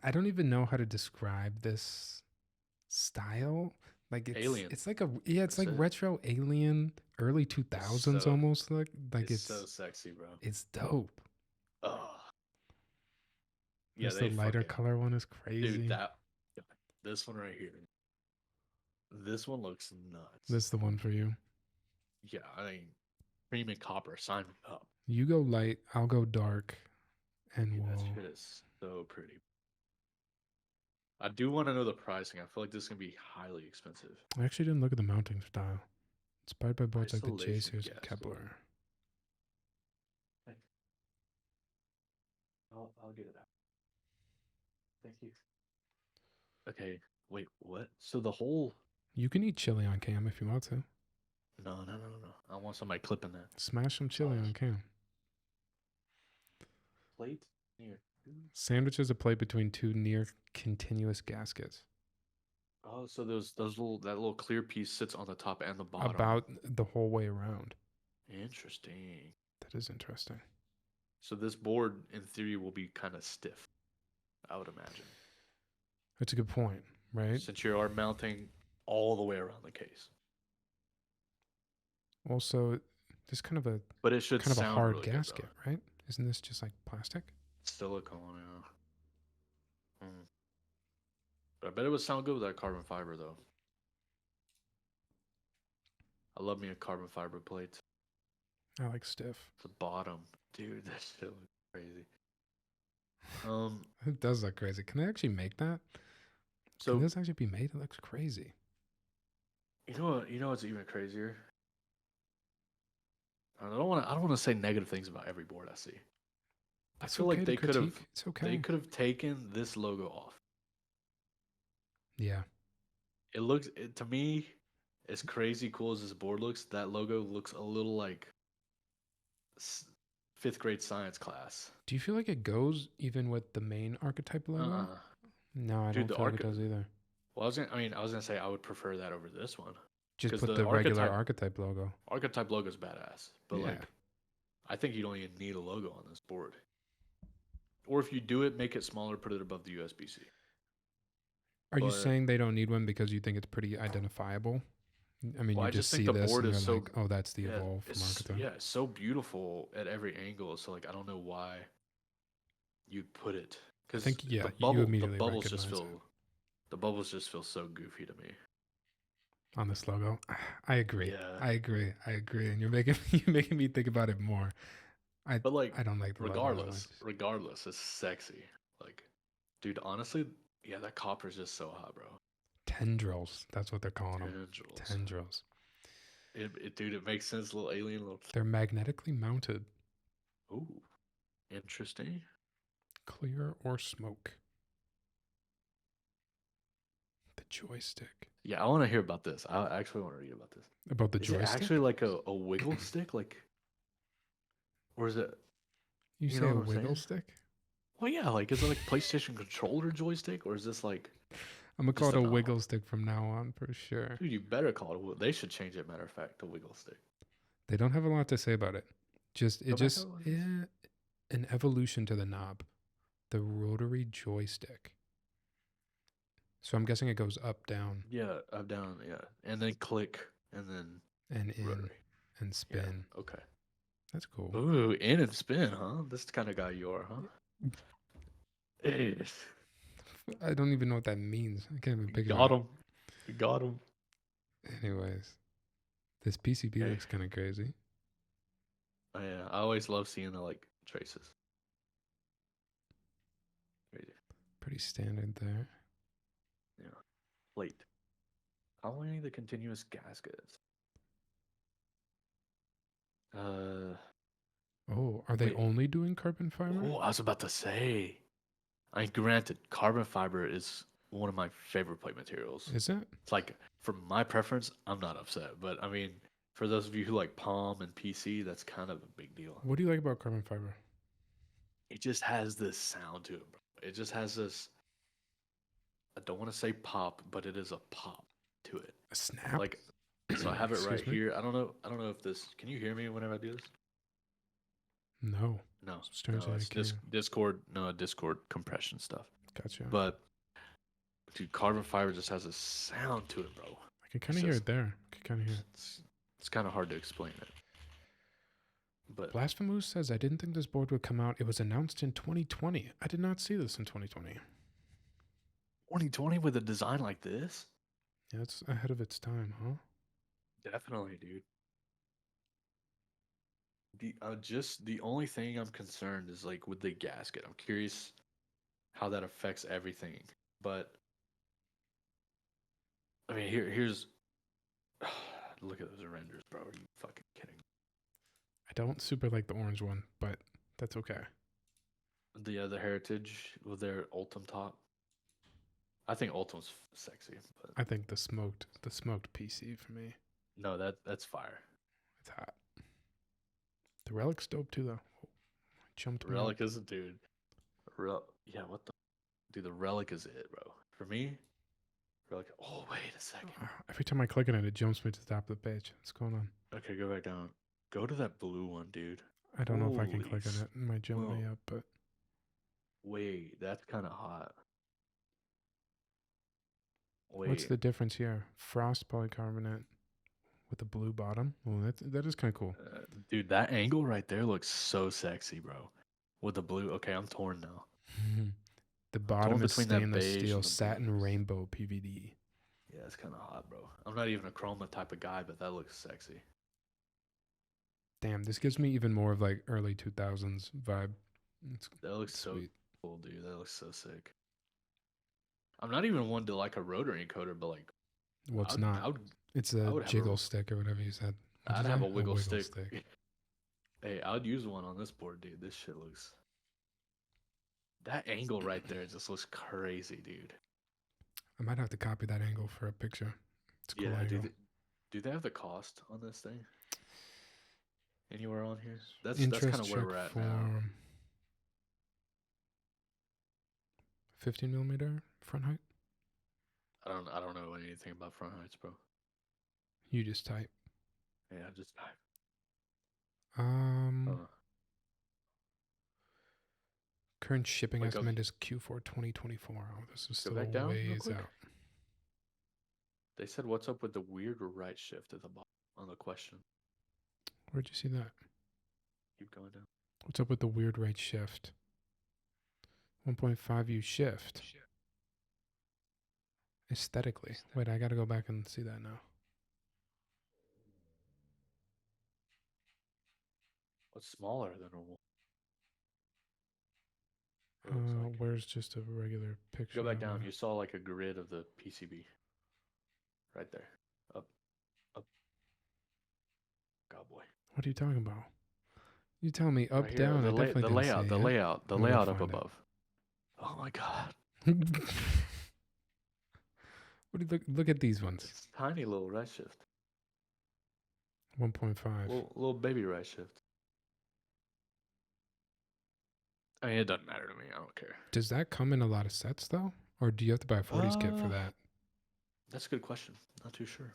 I don't even know how to describe this style. Like alien. it's like it's That's like it. retro alien, early 2000s So almost like it's so sexy, bro. it's dope. Oh, yeah, There's the they lighter fucking color one is dude. crazy. This one right here. This one looks nuts. This is the one for you. Yeah, I mean, cream and copper. Sign me up. You go light, I'll go dark, and Dude, that we'll. shit is so pretty. I do want to know the pricing. I feel like this is gonna be highly expensive. I actually didn't look at the mounting style. Inspired by boards like the Isolation Chasers and guest. Kepler. I'll get it out. Thank you. Okay, wait, what? So the whole You can eat chili on cam if you want to. no. I want somebody clipping that. Smash some chili on cam. Plate near. Sandwich is a plate between two near continuous gaskets. Oh, so those that little clear piece sits on the top and the bottom. About the whole way around. Interesting. That is interesting. So this board, in theory, will be kind of stiff. I would imagine. That's a good point, right? Since you are mounting all the way around the case. Also, there's kind of a But it should kind of a sound hard really gasket, good, right? Isn't this just like plastic? silicone, yeah. But I bet it would sound good with that carbon fiber, though. I love me a carbon fiber plate. I like stiff. The bottom, dude, that shit looks crazy. It does look crazy. Can I actually make that? So Can this actually be made? It looks crazy. you know what? You know what's even crazier? I don't want to say negative things about every board I see. It's I feel okay like to they could have critique. It's okay. they could have taken this logo off. Yeah. It looks to me as crazy cool as this board looks. That logo looks a little like fifth grade science class. Do you feel like it goes even with the main archetype logo? No, I Dude, don't feel like it does either. Well, I was gonna say I would prefer that over this one. Just put the regular archetype logo. Archetype logo is badass, but Yeah. like, I think you don't even need a logo on this board. Or if you do it, make it smaller, put it above the USB-C. Are you saying they don't need one because you think it's pretty identifiable? I mean, you just see this and you're like, oh, that's the Evolve from Archetype. Yeah, it's so beautiful at every angle. So like, I don't know why you'd put it because you the immediately bubbles recognize just feel the bubbles just feel so goofy to me. On this logo, I agree. Yeah. I agree. And you're making me think about it more. But like, I don't like the regardless, it's sexy. Like, dude, honestly, yeah, that copper is just so hot, bro. Tendrils. That's what they're calling them. Tendrils. Dude, it makes sense. Little alien. They're magnetically mounted. Ooh, interesting. Clear or smoke. The joystick. Yeah, I want to hear about this. I actually want to read about this. About the joystick? Is it actually like a wiggle stick? Like, or is it? You say a wiggle stick? Well, yeah. Like, is it like PlayStation controller joystick, or is this like? I'm gonna call it a wiggle stick from now on for sure. Dude, you better call it. They should change it. Matter of fact, to wiggle stick. They don't have a lot to say about it. An evolution to the knob, the rotary joystick. So I'm guessing it goes up, down. Yeah, up, down, yeah, and then click, and then in rotary. And spin. Yeah, okay, that's cool. Ooh, in and spin, huh? This is the kind of guy you are, huh? I don't even know what that means. I can't even picture it. Got him. Anyways, this PCB looks kind of crazy. Oh, yeah, I always love seeing the like traces. Crazy. Pretty standard there. Yeah. plate. How many of the continuous gaskets? Uh, Oh, are they wait. only doing carbon fiber? Oh, I was about to say. I mean, granted, carbon fiber is one of my favorite plate materials. Is it? It's like, for my preference, I'm not upset. But I mean, for those of you who like Palm and PC, that's kind of a big deal. What do you like about carbon fiber? It just has this sound to it, bro. It just has this. I don't want to say pop, but it is a pop to it. A snap? Like, so I have it right Excuse me? here. I don't know. I don't know if this. Can you hear me whenever I do this? No. No, Strangely, no. I It's can't. Discord. No, Discord compression stuff. Gotcha. But dude, carbon fiber just has a sound to it, bro. I can kind of hear it there. I can kind of hear it. It's kind of hard to explain it. But Blasphemous says, I didn't think this board would come out. It was announced in 2020. I did not see this in 2020. 2020 with a design like this? Yeah, it's ahead of its time, huh? Definitely, dude. The only thing I'm concerned is like with the gasket. I'm curious how that affects everything. But I mean, here's look at those renders, bro. Are you fucking kidding? I don't super like the orange one, but that's okay. The Heritage with their Ultim top. I think Ultim's sexy, but I think the smoked PC for me. no, that's fire. It's hot. The Relic's dope too, though. Oh, jumped me Relic up. is a dude. Yeah, what the dude? The Relic is it, bro. For me, Relic. Oh, wait a second. Every time I click on it, it jumps me to the top of the page. What's going on? Okay, go back down. Go to that blue one, dude. I don't know if I can Holy click on it. It might jump me up, but wait, that's kind of hot. Wait, what's the difference here? Frost polycarbonate with a blue bottom. Oh, that is kind of cool. dude, that angle right there looks so sexy, bro. With the blue. Okay, I'm torn now. The bottom is between that stainless beige steel and the satin blues. rainbow PVD. Yeah, it's kind of hot, bro. I'm not even a chroma type of guy, but that looks sexy. Damn, this gives me even more of like early 2000s vibe. That looks so sweet. cool, dude. That looks so sick. I'm not even one to like a rotary encoder, but like, Well, it's not. It's a jiggle stick or whatever you said. I'd have a wiggle stick. Hey, I'd use one on this board, dude. This shit looks. That angle right there just looks crazy, dude. I might have to copy that angle for a picture. It's a cool Yeah, angle. do they have the cost on this thing? Anywhere on here? That's Interest kind of where we're at now. 15 millimeter front height. I don't know anything about front heights, bro. You just type. Yeah, just type. Current shipping estimate is Q4 2024. Oh, this is still ways out. They said, "What's up with the weird right shift at the bottom on the question?" Where'd you see that? Keep going down. What's up with the weird right shift? 1.5U shift. Aesthetically. Wait, I gotta go back and see that now. What's smaller than normal? Where's just a regular picture? Go back down. You saw like a grid of the PCB. Right there. Up. God, boy. What are you talking about? You tell me up, right down. The layout up above. Oh my god. What do you look at these ones? It's tiny little right shift. 1.5. Little baby right shift. I mean, it doesn't matter to me. I don't care. Does that come in a lot of sets though, or do you have to buy a 40s kit for that? That's a good question. Not too sure.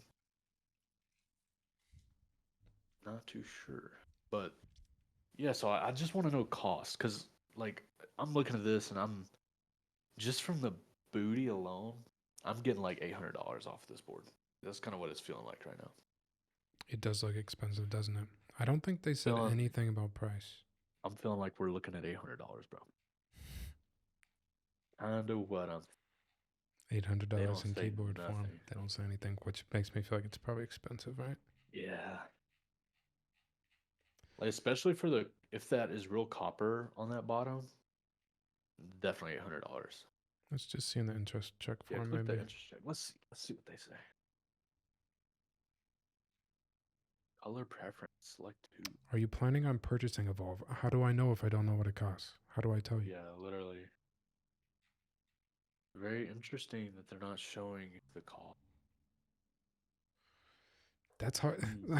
But yeah, so I just want to know cost, because like I'm looking at this and I'm just from the booty alone, I'm getting like $800 off this board. That's kind of what it's feeling like right now. It does look expensive, doesn't it? I don't think they said anything about price. I'm feeling like we're looking at $800, bro. Kind of what I'm. $800 in keyboard form. They don't say anything, which makes me feel like it's probably expensive, right? Yeah. Like, especially for if that is real copper on that bottom, definitely $800. Let's just see in the interest check Yeah, form, click the maybe. interest check. Let's see what they say. Color preference. Select two. Are you planning on purchasing Evolve? How do I know if I don't know what it costs? How do I tell you? Yeah, literally. Very interesting that they're not showing the cost. That's hard. Hmm.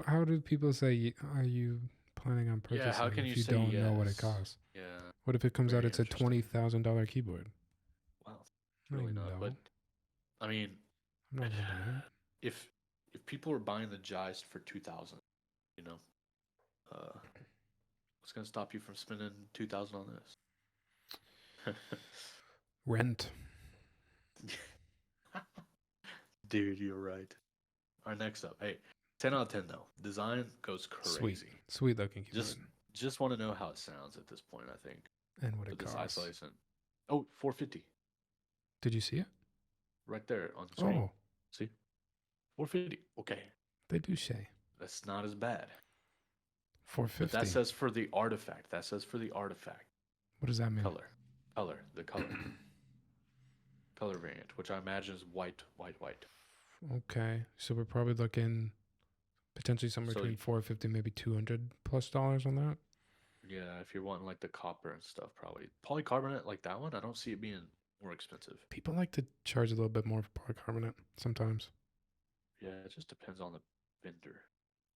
How do people say, are you planning on Yeah, how purchasing can if you you say don't know what it yes? costs? Yeah, What if it comes out very it's a interesting. $20,000 keyboard? Well, it's Like, really not. But no, I mean, I'm not gonna buy it. if people are buying the Geist for 2,000, you know, uh, what's gonna stop you from spending 2,000 on this? Rent. Dude, you're right. All right, next up. Hey, 10 out of 10 though. Design goes Sweet. crazy. Sweet looking keyboard. Just want to know how it sounds at this point, I think. And what it With this costs. isolation. Oh, 450. Did you see it? Right there on the screen. Oh, See? 450. Okay. they do say That's not as bad. But 450. that says for the artifact. That says for the artifact. What does that mean? Color. The color. Color variant, which I imagine is white. Okay, so we're probably looking potentially somewhere So, between 450, maybe $200+ on that. yeah, if you're wanting like the copper and stuff, probably. Polycarbonate like that one, I don't see it being more expensive. People like to charge a little bit more for polycarbonate sometimes. Yeah, it just depends on the vendor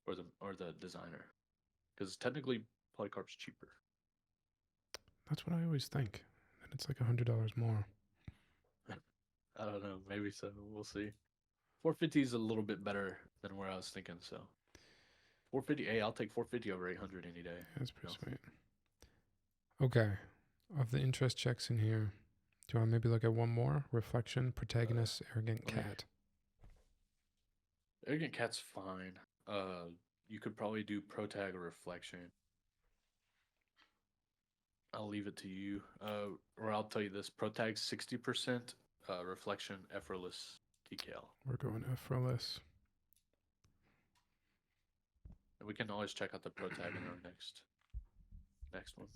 or the designer. Because technically, polycarb's cheaper. That's what I always think. And it's like $100 more. I don't know. Maybe so. We'll see. 450 is a little bit better than where I was thinking. So 450. Hey, I'll take 450 over 800 any day. Yeah, that's pretty sweet. Okay, of the interest checks in here, do you want to maybe look at one more? Reflection, protagonist, arrogant cat. Arrogant cat's fine. You could probably do protag or reflection. I'll leave it to you. Or I'll tell you this: protag 60%, reflection effortless decal. We're going effortless. And we can always check out the protag in our next one.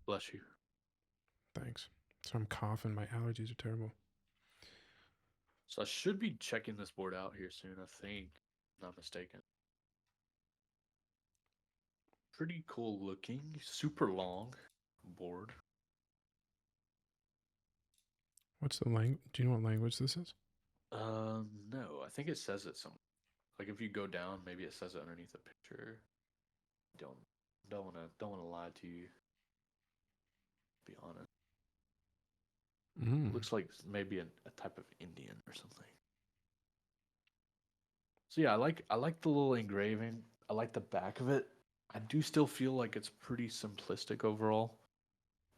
Bless you. Thanks. So I'm coughing. My allergies are terrible. So I should be checking this board out here soon, I think. Not mistaken. Pretty cool looking, super long board. What's the language? Do you know what language this is? No, I think it says it somewhere. Like if you go down, maybe it says it underneath the picture. Don't wanna lie to you. Be honest. Looks like maybe a type of Indian or something. So yeah, I like the little engraving. I like the back of it. I do still feel like it's pretty simplistic overall.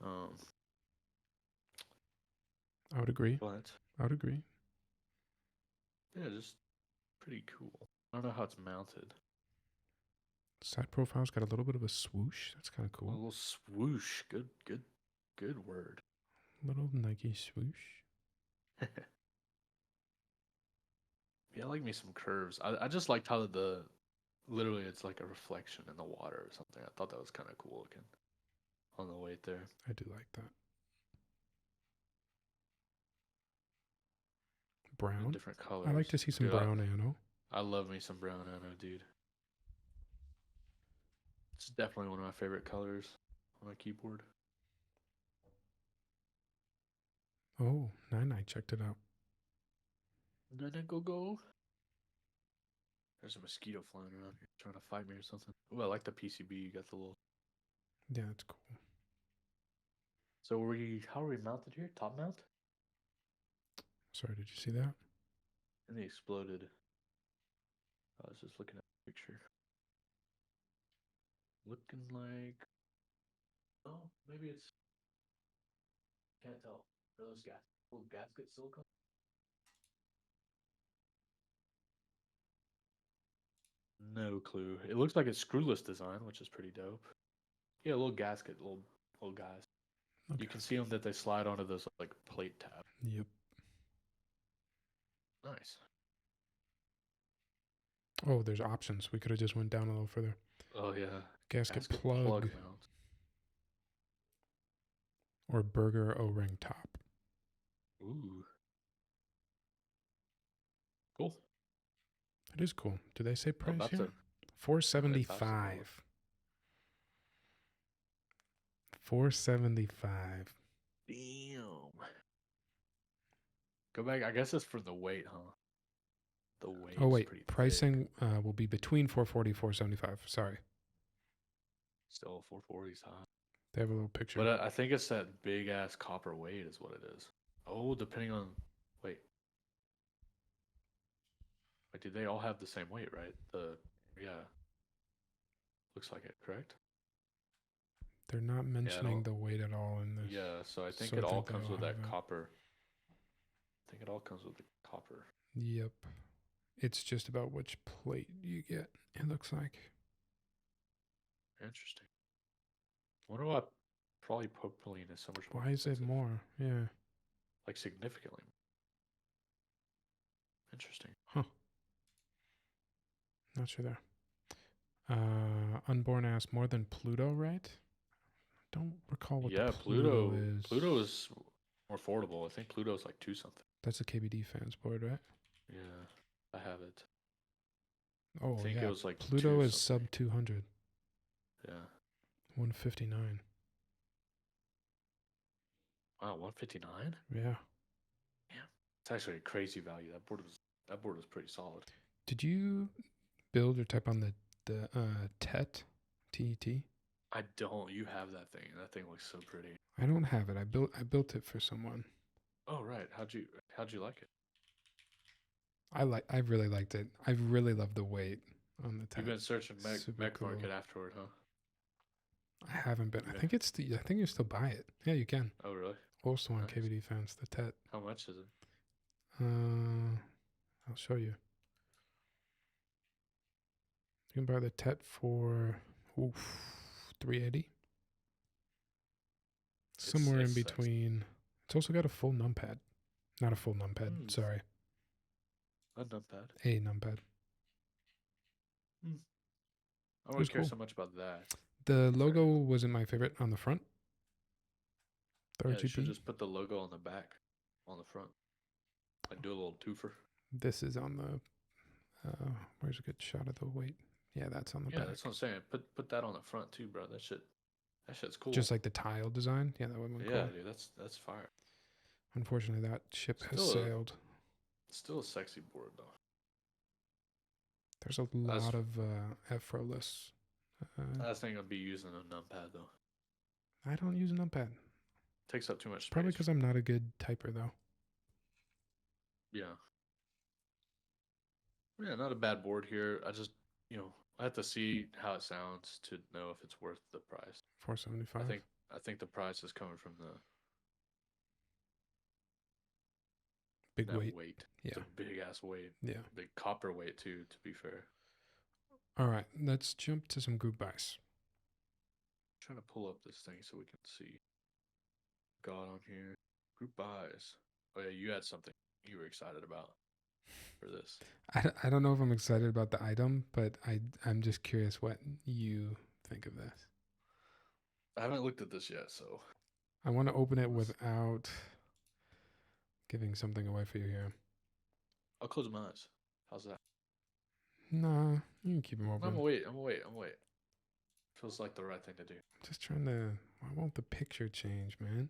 I would agree. But I would agree. yeah, just pretty cool. I don't know how it's mounted. Side profile's got a little bit of a swoosh. That's kind of cool. A little swoosh. Good word. Little Nike swoosh. Yeah, I like me some curves. I just liked how literally it's like a reflection in the water or something. I thought that was kind of cool looking on the weight there. I do like that. Brown. Different colors. I like to see some brown nano. I love me some brown nano, dude. It's definitely one of my favorite colors on a keyboard. Oh, Nine checked it out. Nana go. There's a mosquito flying around here trying to fight me or something. Oh, I like the PCB. You got the little. Yeah, it's cool. So how are we mounted here? Top mount? Sorry, did you see that? And they exploded. I was just looking at the picture. Looking like. Oh, maybe it's. Can't tell. Are those little gasket silicone? No clue. It looks like it's screwless design, which is pretty dope. Yeah, a little gasket, little guys. Okay. You can see them that they slide onto those like plate tab. Yep. Nice. Oh, there's options. We could have just went down a little further. Oh yeah. Gasket plug mount. or burger O-ring top. That is cool. Do they say I'm price about here? to. It pops in my look. 475. 475. Damn. Go back. I guess it's for the weight, huh? The Oh weight's wait, pretty thick. pricing will be between 440 475. Sorry, Still 440s high. they have a little picture. But I think it's that big ass copper weight is what it is. Oh, depending on. Wait. Wait, do they all have the same weight, right? Yeah, looks like it, correct? They're not Yeah, mentioning the weight at all in this, yeah, so I think so I it all think they comes all with have that it. copper. I think it all comes with the copper. Yep, it's just about which plate you get. It looks like. Interesting. I wonder why polypropylene is so much more Why is it expensive. more? Yeah. Like significantly. Interesting. Huh. Not sure there. Unborn asked more than Pluto, right? Don't recall what the Yeah, Pluto Pluto. is. Pluto is more affordable. I think Pluto's like two something. That's a KBD fans board, right? Yeah, I have it. I Oh think it yeah, was like Pluto two is something. sub 200. Yeah. 159. Wow, 159. Yeah. Yeah, it's actually a crazy value. That board was pretty solid. Did you build or type on the TET? TET? I don't. You have that thing. That thing looks so pretty. I don't have it. I built it for someone. Oh right. How'd you like it? I really liked it. I really love the weight on the You've TET. been searching Super Mech cool. Market afterward, huh? I haven't been. You I been, think it's I think you still buy it. Yeah, you can. oh really? Also on Nice. KBD fans, the TET. How much is it? I'll show you. You can buy the TET for 380. Somewhere in It's sexy. between. It's also got a full numpad. Not a full numpad. Hmm. Sorry, Not bad. a numpad. Hmm. I It don't was care cool. so much about that. The Fair. logo wasn't my favorite on the front. The Yeah, you should RGB. just put the logo on the back, on the front. Like do a little twofer. This is on the. Where's a good shot of the weight? Yeah, that's on the Yeah, back. that's what I'm saying. Put that on the front too, bro. That shit's cool. Just like the tile design. Yeah, that would have been Yeah, cool. dude, that's fire. Unfortunately, that ship has Still a sailed. still a sexy board though. There's a That's lot of effortless. I think I'd be using a numpad though. I don't use a numpad. Takes up too much space. Probably because I'm not a good typer, though. Yeah. Yeah, not a bad board here. I have to see how it sounds to know if it's worth the price. 475. I think the price is coming from the Big that weight. weight. Yeah. It's a big ass weight. Yeah. Big copper weight too, to be fair. All right. Let's jump to some group buys. I'm trying to pull up this thing so we can see. Got on here. Group buys. Oh yeah, you had something you were excited about for this. I don't know if I'm excited about the item, but I'm just curious what you think of this. I haven't looked at this yet, so I want to open it without giving something away for you here. I'll close my eyes. How's that? Nah, you can keep them open. I'm gonna wait. Feels like the right thing to do. Just trying to. Why won't the picture change, man?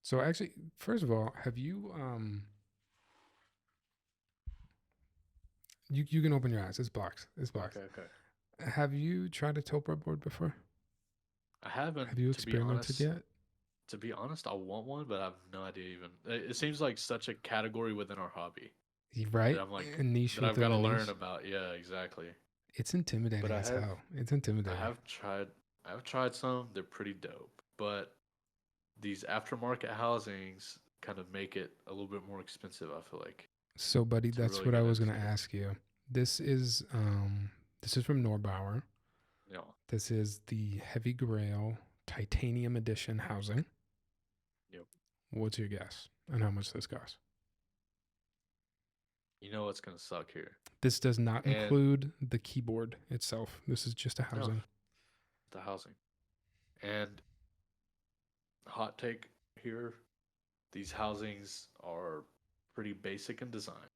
So actually, first of all, have you You can open your eyes. It's blocked. It's blocked. Okay. Have you tried a Topra board before? I haven't. Have you experimented yet? To be honest, I want one, but I have no idea even. It seems like such a category within our hobby. Right? That I'm like A niche that I've within got to a learn niche. about. Yeah, exactly. It's intimidating But as hell. It's intimidating. I have tried some. They're pretty dope. But these aftermarket housings kind of make it a little bit more expensive, I feel like. So, buddy, To that's really what I get was into gonna it. ask you. This is from Norbauer. Yeah. This is the Heavy Grail Titanium Edition housing. Yep. What's your guess? And how much this costs? You know what's gonna suck here? This does not include the keyboard itself. This is just a housing. No, the housing. And hot take here, these housings are pretty basic in design.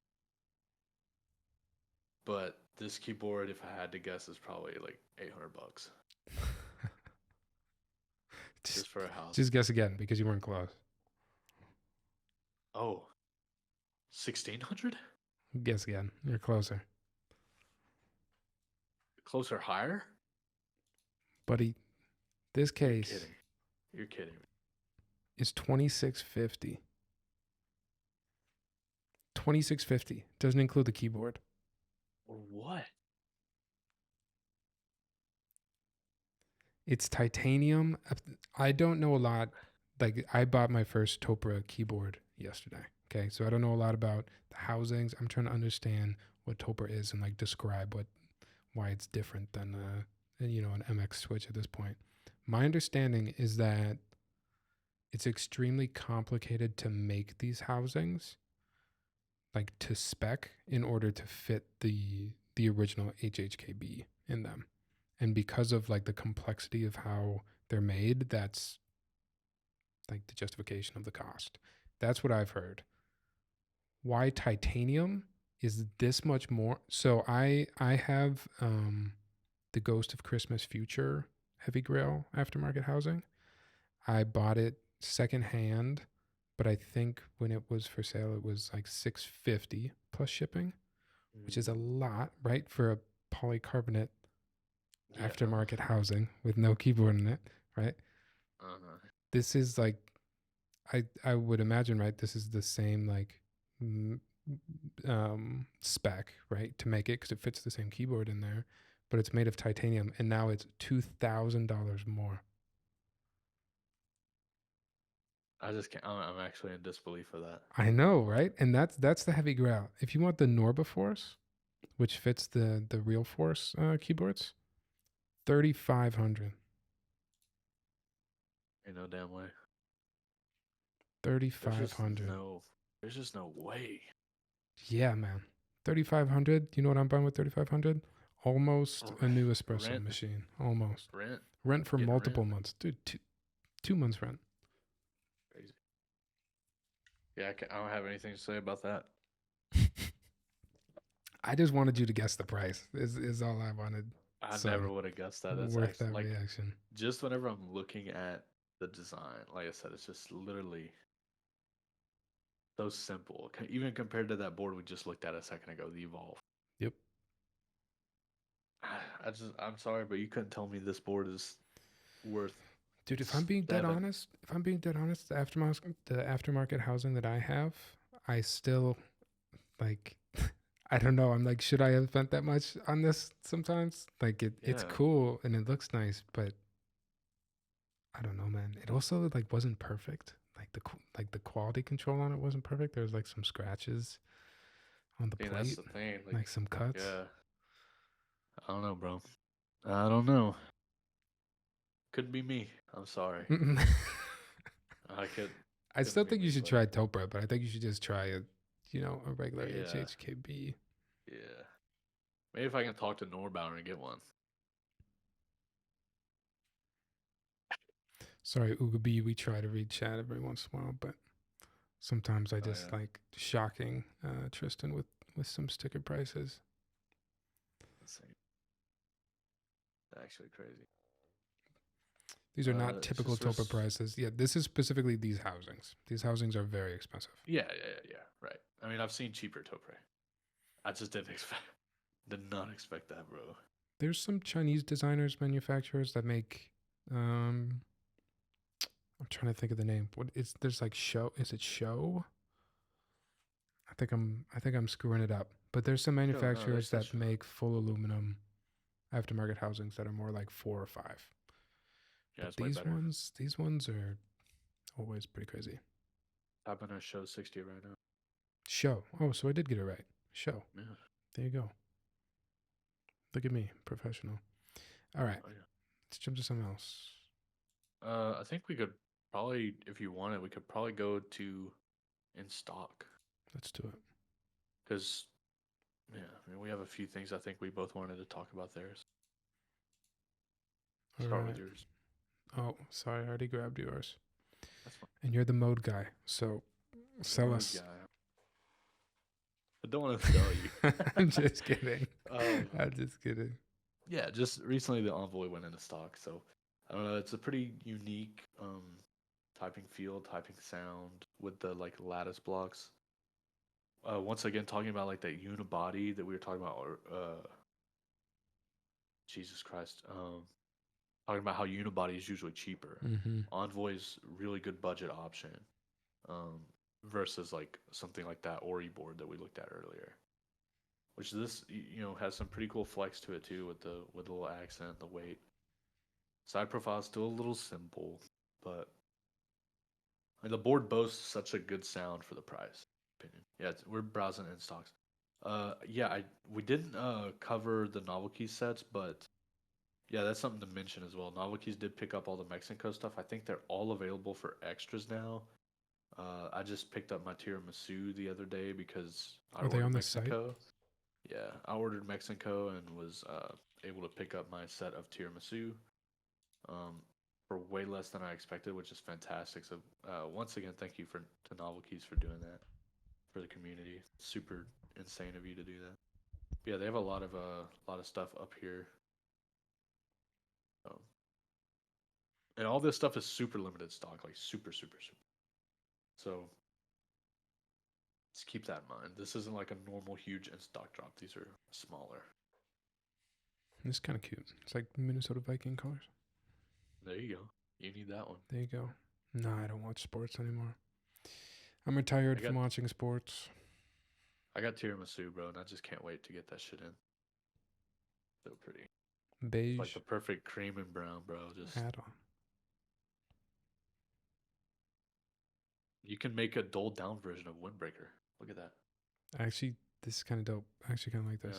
But this keyboard, if I had to guess, is probably like $800 just, just for a house. just guess again because you weren't close. Oh, 1600? Guess again. You're closer. Closer, higher? Buddy, this You're case kidding. You're kidding me. is 2650. 2650 doesn't include the keyboard. What? It's titanium. I don't know a lot. Like, I bought my first Topra keyboard yesterday. Okay, so I don't know a lot about the housings. I'm trying to understand what Topra is and like describe why it's different than an MX switch at this point. My understanding is that it's extremely complicated to make these housings, like to spec, in order to fit the original HHKB in them. And because of like the complexity of how they're made, that's like the justification of the cost. That's what I've heard. Why titanium is this much more? So I have the Ghost of Christmas Future Heavy Grail aftermarket housing. I bought it secondhand, but I think when it was for sale, it was like $650 plus shipping, which is a lot, right, for a polycarbonate aftermarket housing with no keyboard in it, right? This is like, I would imagine, right? This is the same like spec, right, to make it because it fits the same keyboard in there, but it's made of titanium, and now it's $2,000 more. I just can't. I'm actually in disbelief of that. I know, right? And that's the heavy grail. If you want the Norba Force, which fits the Real Force keyboards, 3,500. Ain't no damn way. 3,500. There's just no way. Yeah, man. 3,500. You know what I'm buying with 3,500? Almost a new espresso machine. Almost. Rent for multiple months, dude. 2 months rent. Crazy. Yeah, I don't have anything to say about that. I just wanted you to guess the price. Is all I wanted. I never would have guessed that. That's worth actually, that like, reaction. Just whenever I'm looking at the design, like I said, it's just literally so simple. Even compared to that board we just looked at a second ago, the Evolve. Yep. I'm sorry, but you couldn't tell me this board is worth. Dude, if I'm being dead honest, the aftermarket housing that I have, I still like. I don't know. I'm like, should I have spent that much on this? Sometimes, like it's cool and it looks nice, but I don't know, man. It also like wasn't perfect. Like the quality control on it wasn't perfect. There was like some scratches on the plate. That's the thing. Like some cuts. Yeah. I don't know, bro. I don't know. Could be me. I'm sorry. I still think you should try Topra, but I think you should just try a regular HHKB. Yeah. Maybe if I can talk to Norbound and get one. Sorry, Uga B, we try to read chat every once in a while, but sometimes I just like shocking Tristan with some sticker prices. Insane. Actually crazy. These are not typical Topra prices. Yeah, this is specifically these housings. These housings are very expensive. Yeah, right. I mean, I've seen cheaper Topra. I just did not expect that, bro. There's some Chinese designers, manufacturers that make I'm trying to think of the name. There's like Show. Is it Show? I think I'm screwing it up. But there's some manufacturers that make full aluminum aftermarket housings that are more like 4 or 5. Yeah, but these ones are always pretty crazy. Top on our Show 60 right now. Show. Oh, so I did get it right. Show. Yeah. There you go. Look at me, professional. All right. Oh, yeah. Let's jump to something else. I think we could probably, if you wanted, we could probably go to In Stock. Let's do it. Because, yeah, I mean, we have a few things I think we both wanted to talk about there. Start with yours. Oh, sorry, I already grabbed yours. That's fine. And you're the mode guy, so sell us. I don't want to sell you. I'm just kidding. um, I'm just kidding. yeah, just recently the Envoy went into stock, so I don't know. It's a pretty unique typing feel, typing sound with the like lattice blocks. Once again, talking about like that unibody that we were talking about, or Jesus Christ, talking about how unibody is usually cheaper. Mm-hmm. Envoy's really good budget option, um, versus like something like that Ori board that we looked at earlier. Which this has some pretty cool flex to it too, with the little accent, the weight. Side profile is still a little simple, but the board boasts such a good sound for the price. Opinion. Yeah, we're browsing in stocks. Yeah, I we didn't cover the novelty sets, but yeah, that's something to mention as well. Novelties did pick up all the Mexico stuff. I think they're all available for extras now. I just picked up my tiramisu the other day because I Are they on ordered the site? Mexico. Yeah, I ordered Mexico and was able to pick up my set of tiramisu um, for way less than I expected, which is fantastic. So once again, thank you to Novel Keys for doing that for the community. Super insane of you to do that. But yeah, they have a lot of stuff up here, um, and all this stuff is super limited stock, like super super super. So just keep that in mind. This isn't like a normal huge in stock drop. These are smaller. It's kind of cute. It's like Minnesota Viking colors. There you go. You need that one. There you go. No, I don't watch sports anymore. I'm I retired got from watching sports. I got tiramisu, bro, and I just can't wait to get that shit in. So pretty. It's like Beige the perfect cream and brown, bro. Just add on. you can make a dulled down version of Windbreaker. Look at that. Actually, this is kind of dope. I actually kind of like this.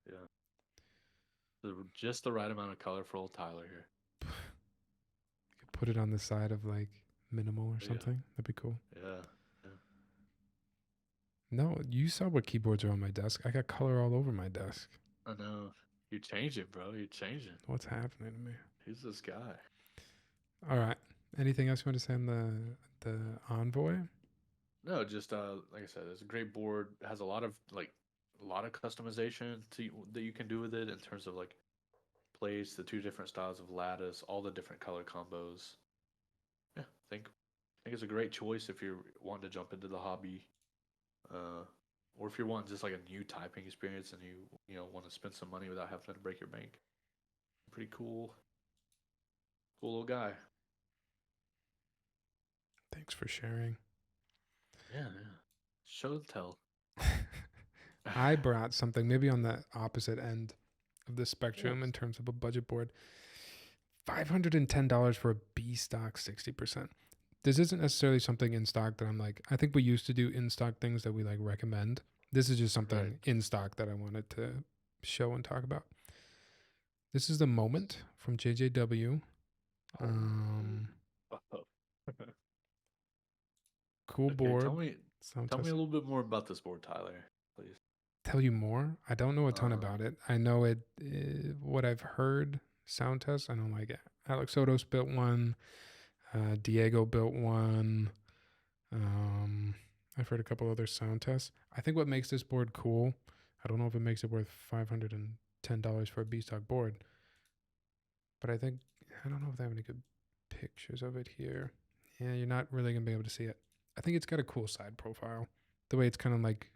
Yeah, yeah. Just the right amount of color for old Tyler here. You could put it on the side of like minimal or Yeah, something. That'd be cool. yeah, yeah. No, you saw what keyboards are on my desk. I got color all over my desk. I know. You're changing, bro. You're changing. What's happening to me? Who's this guy? All right. Anything else you want to say on the Envoy? No, just like I said, it's a great board. It has a lot of customization that you can do with it in terms of like place, the two different styles of lattice, all the different color combos. Yeah, I think it's a great choice if you're wanting to jump into the hobby, uh, or if you're wanting just like a new typing experience and you want to spend some money without having to break your bank. Pretty cool little guy. Thanks for sharing. Yeah, yeah. Show and tell. I brought something maybe on the opposite end of the spectrum Yes. in terms of a budget board. $510 for a B stock 60%. This isn't necessarily something in stock that I'm like, I think we used to do in stock things that we like recommend. This is just something Right. in stock that I wanted to show and talk about. This is the Moment from JJW. Um, Oh. cool Okay, board. Sound tell me a test. little bit more about this board, Tyler, please. Tell you more. I don't know a ton Uh-huh. about it. I know it. What I've heard, sound tests. I know like Alex Sotos built one. Diego built one. I've heard a couple other sound tests. I think what makes this board cool. I don't know if it makes it worth $510 for a B stock board, but I think I don't know if they have any good pictures of it here. Yeah, you're not really gonna be able to see it. I think it's got a cool side profile. The way it's kind of like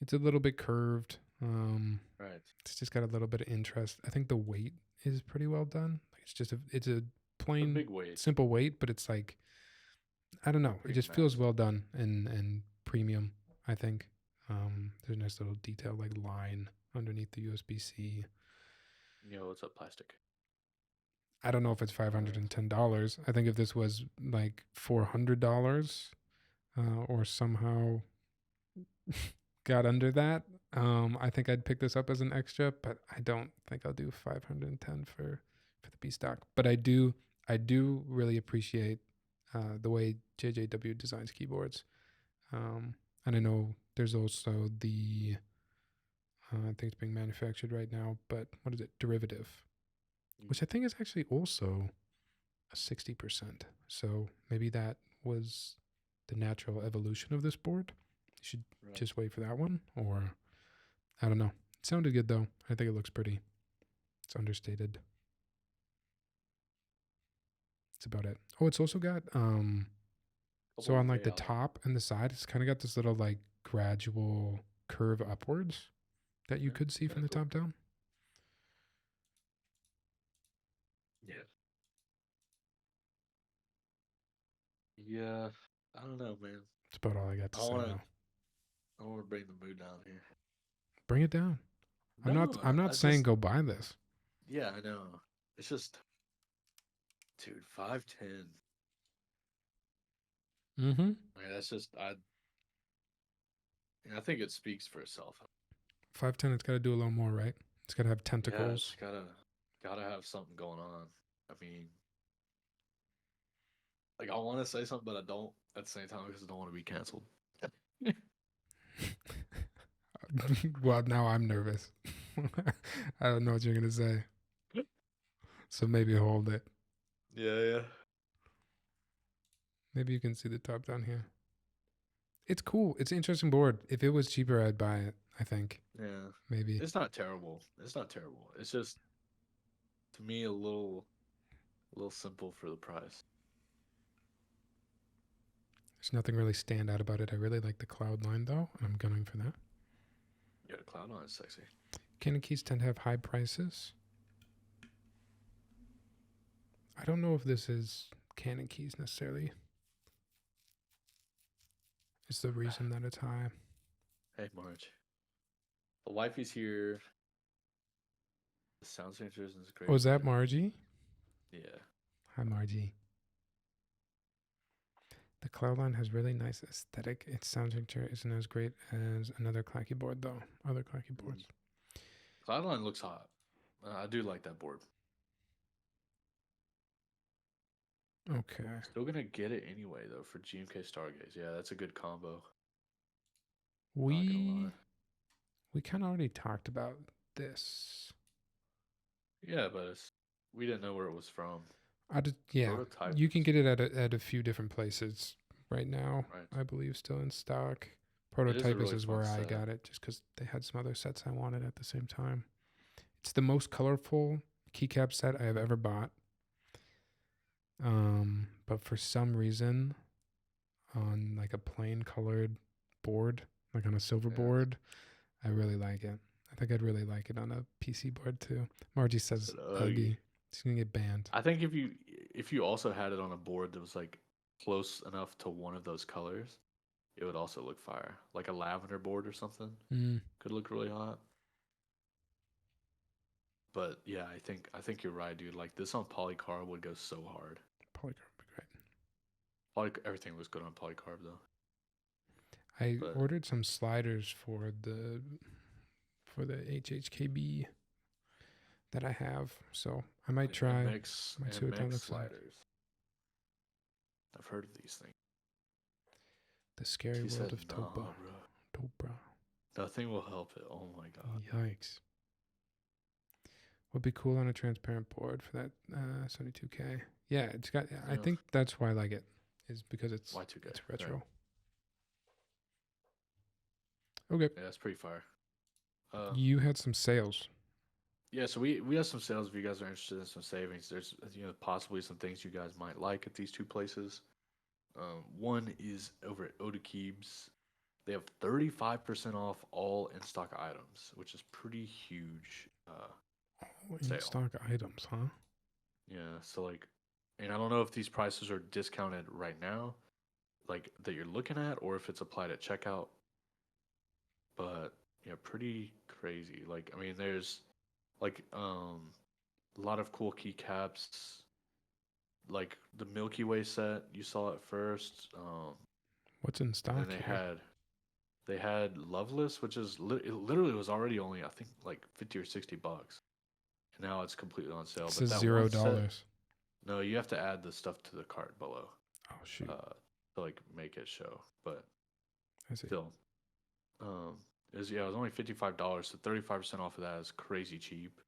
it's a little bit curved. Right. It's just got a little bit of interest. I think the weight is pretty well done. Like it's a A plain big weight. simple weight, but it's like I don't know. It Pretty just feels massive. well done and premium. I think there's a nice little detail like line underneath the USB C. What's up, plastic? I don't know if it's $510. I think if this was like $400 or somehow got under that, I think I'd pick this up as an extra. But I don't think I'll do 510 for the B stock. But I do really appreciate the way JJW designs keyboards. And I know there's also I think it's being manufactured right now, but what is it? Derivative, which I think is actually also a 60%. So maybe that was the natural evolution of this board. should Right. just wait for that one, or I don't know. It sounded good though. I think it looks pretty. It's understated. That's about it. Oh, it's also got so Couple on like the AI. top and the side, it's kind of got this little like gradual curve upwards that you Yeah, could see kind from of the cool. top down. Yeah. Yeah. I don't know, man. That's about all I got to I say want to. though. I want to bring the mood down here. Bring it down. I'm not No, I'm not I saying just. go buy this. Yeah, I know. It's just, dude, 510. Mm-hmm. Like, that's just I think it speaks for itself. 510, it's got to do a little more, right? It's got to have Yeah, it's tentacles. gotta have something going on. I mean, like I want to say something, but I don't at the same time because I don't want to be canceled. Well, now I'm nervous. I don't know what you're going to say. So maybe hold it. Yeah, yeah, Maybe you can see the top down here. It's cool. It's an interesting board. If it was cheaper, I'd buy it, I think. yeah. Maybe. It's not terrible. It's not terrible. It's just to me a little simple for the price. There's nothing really stand out about it. I really like the cloud line, though. I'm gunning for that. Yeah, the cloud line is sexy. Canon keys tend to have high prices. I don't know if this is Canon keys necessarily. It's the reason that it's high. Hey, Marge. The wifey's here. The sound signature is great Oh, is for that it. Margie? Yeah. Hi, Margie. The Cloudline has really nice aesthetic. Its sound signature isn't as great as another clacky board, though. Other clacky Mm. boards. Cloud line looks hot. I do like that board. Okay. Still gonna get it anyway though for GMK Stargaze. Yeah, that's a good combo. Not gonna lie. We kind of already talked about this. Yeah, but we didn't know where it was from. Yeah, Prototype you can is get it at a few different places right now. right. I believe still in stock. It is a Prototypist really is fun where I set. got it, just because they had some other sets I wanted at the same time. It's the most colorful keycap set I have ever bought. But for some reason, on like a plain colored board, like on a silver Yeah. board, I really like it. I think I'd really like it on a PC board too. Margie says Said ugly. She's gonna get banned. I think if you also had it on a board that was like close enough to one of those colors, it would also look fire. Like a lavender board or something Mm. could look really hot. But yeah, I think you're right, dude. Like this on polycarb would go so hard. Polycarb would be great. Everything looks good on polycarb though. I But ordered some sliders for the HHKB that I have, so I might try. Might see what that MX looks like. sliders. I've heard of these things. The scary She world said, of "Nah, Topa. bro. Topa. Nothing will help it." Oh my god. Yikes. Would be cool on a transparent board for that 72K. Yeah, it's got. I Yeah. think that's why I like it, is because it's Y2K. it's retro. Right. Okay. Yeah, it's pretty fire. You had some sales. Yeah, so we have some sales if you guys are interested in some savings. There's possibly some things you guys might like at these two places. One is over at Oda Keebs. They have 35% off all in stock items, which is pretty huge. Oh, in Sale. stock items, huh? Yeah, so like, and I don't know if these prices are discounted right now, like that you're looking at, or if it's applied at checkout. But yeah, pretty crazy. Like, I mean, there's like a lot of cool keycaps, like the Milky Way set you saw at first. What's in And stock then here? they had Loveless, which is it literally was already only I think like $50 or $60, and now it's completely on sale. It But says that one set, $0. no, you have to add the stuff to the cart below Oh shoot! to like make it show. But I see. still, it was only $55, so 35% off of that is crazy cheap.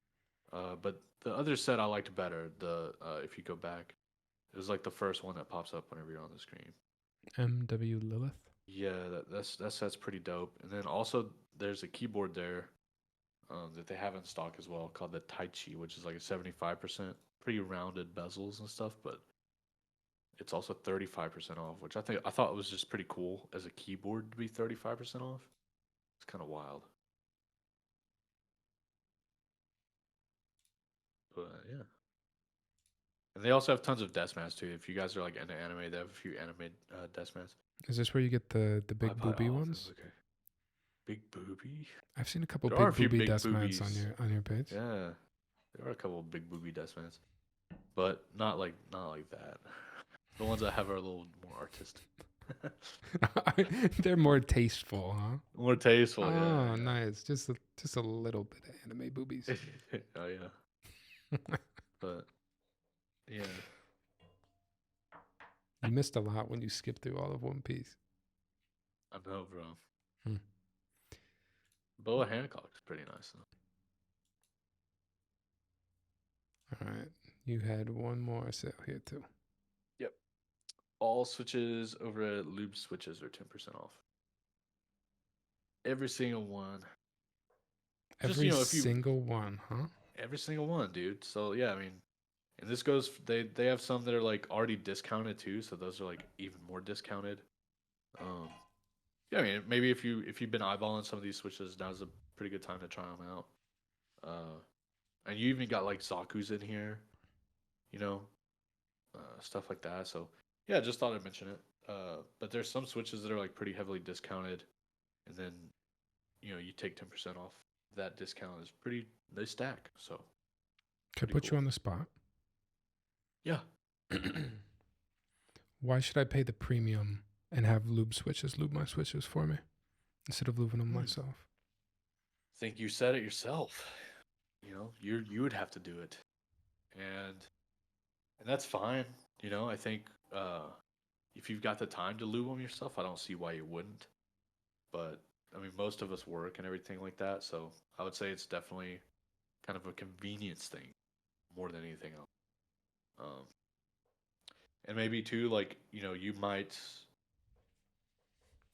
But the other set I liked better. The if you go back, it was like the first one that pops up whenever you're on the screen. MW Lilith. Yeah, that's pretty dope. And then also there's a keyboard there that they have in stock as well called the Tai Chi, which is like a 75%, pretty rounded bezels and stuff, but it's also 35% off, which I thought was just pretty cool as a keyboard to be 35% off. It's kind of wild, but yeah. And they also have tons of desk mats too. If you guys are like into anime, they have a few anime desk mats. Is this where you get the I big buy booby all of them. ones? Okay. Big booby. I've seen a couple There are a big few booby big desk mats boobies. on your page. Yeah, there are a couple of big booby desk mats, but not like that. The ones I have are a little more artistic. They're more tasteful, huh? More tasteful, Oh, yeah, nice. Just a little bit of anime boobies. yeah. Oh yeah, but yeah, You missed a lot when you skipped through all of One Piece. I know, bro. Hmm. Boa Hancock's pretty nice though. All right. You had one more sale here too. Yep. All switches over at Lube Switches are 10% off. Every single one. Just Every if you single one, huh? every single one, dude. So yeah, I mean, and this goes. They have some that are like already discounted too, so those are like even more discounted. Um, yeah, I mean, maybe if you've been eyeballing some of these switches, now's a pretty good time to try them out. And you even got like Zaku's in here, you know, stuff like that. So yeah, just thought I'd mention it. But there's some switches that are like pretty heavily discounted, and then you take 10% off. That discount is pretty. They stack, so Could pretty put you cool. on the spot. Yeah. Why should I pay the premium and have lube switches lube my switches for me instead of lubing them Hmm. myself? Think you said it yourself. You would have to do it, and that's fine. I think if you've got the time to lube them yourself, I don't see why you wouldn't. But I mean, most of us work and everything like that, so I would say it's definitely kind of a convenience thing more than anything else. Um, and maybe too, like you might.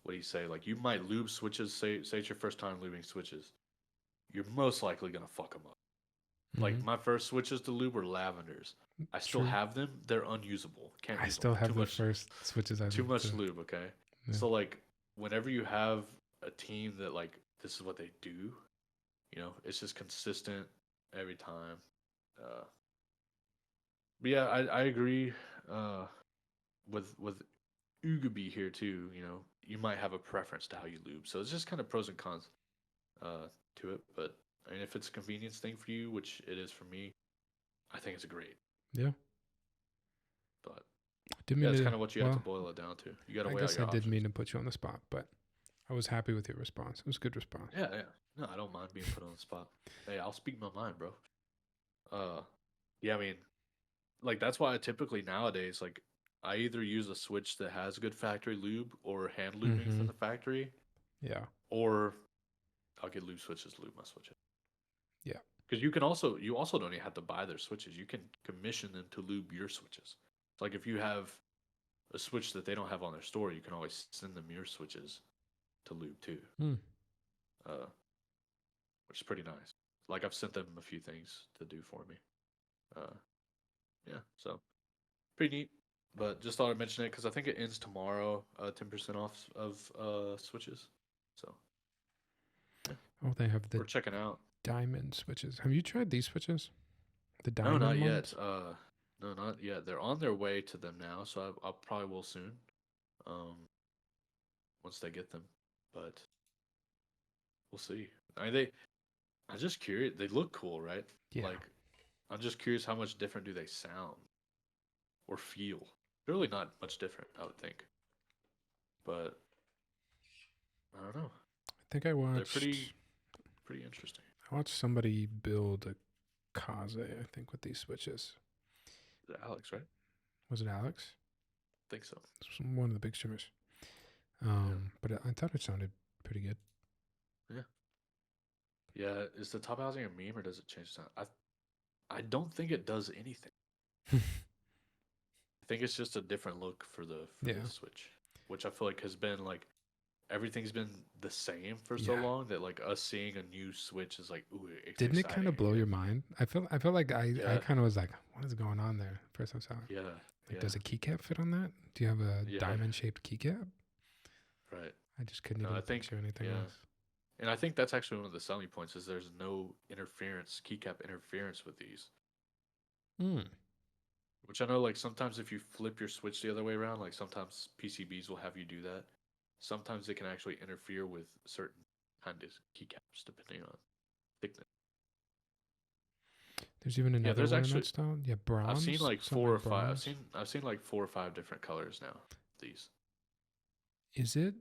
What do you say? Like you might lube switches. Say it's your first time lubing switches. You're most likely gonna fuck them up. Mm-hmm. Like my first switches to lube were lavenders. I still True. have them. They're unusable. Can't I use them. still have the first switches I Too lubed much too. lube. Okay. Yeah. So like whenever you have a team that like this is what they do, it's just consistent every time. Uh, but yeah, I agree uh, with Ugaby here too. You might have a preference to how you lube, so it's just kind of pros and cons to it. But I mean, if it's a convenience thing for you, which it is for me, I think it's great. Yeah. But Didn't yeah, mean it's to. kind of what you have to Well, boil it down to. You got to I weigh out guess I your did options. mean to put you on the spot, but I was happy with your response. It was a good response. Yeah, yeah. No, I don't mind being put on the spot. Hey, I'll speak my mind, bro. Uh, yeah, I mean, like that's why I typically nowadays like I either use a switch that has good factory lube or hand lubing Mm-hmm. from the factory, Yeah. or I'll get lube switches to lube my switches. Yeah. Because you also don't even have to buy their switches. You can commission them to lube your switches. It's like if you have a switch that they don't have on their store, you can always send them your switches to lube too, Hmm. uh, which is pretty nice. Like I've sent them a few things to do for me. Uh, yeah, so pretty neat. But just thought I'd mention it because I think it ends tomorrow. 10% off of switches. So yeah, Oh, they have the we're checking out. diamond switches. Have you tried these switches? The No, not diamond yet. ones? No, not yet. They're on their way to them now, so I'll probably will soon. Um, once they get them, but we'll see. I mean, I'm just curious. They look cool, right? Yeah. Like, I'm just curious how much different do they sound or feel? Really, not much different, I would think. But I don't know. I think They're pretty interesting. I watched somebody build a Kaze, I think, with these switches. Is it Alex, right? Was it Alex? I think so. This was one of the big streamers. Yeah. But I thought it sounded pretty good. Yeah. Yeah. Is the top housing a meme or does it change sound? I don't think it does anything. I think it's just a different look for the Yeah. Switch, which I feel like has been like everything's been the same for so Yeah. long that like us seeing a new Switch is like, ooh, it's Didn't it kind exciting. of blow your mind? I felt like I Yeah, kind of was like, what is going on there? First I saw it. yeah, Like, yeah, does a keycap fit on that? Do you have a yeah. diamond shaped keycap? Right. I just couldn't No, even I think picture anything yeah, else. and I think that's actually one of the selling points is there's no interference, keycap interference with these. Mm. Which I know, like sometimes if you flip your switch the other way around, like sometimes PCBs will have you do that. Sometimes it can actually interfere with certain kind of keycaps depending on thickness. There's even Yeah, another there's one in that actually style. Yeah, I've seen bronze. like Something four or like five. bronze. I've seen like 4 or 5 different colors now. These. Is it?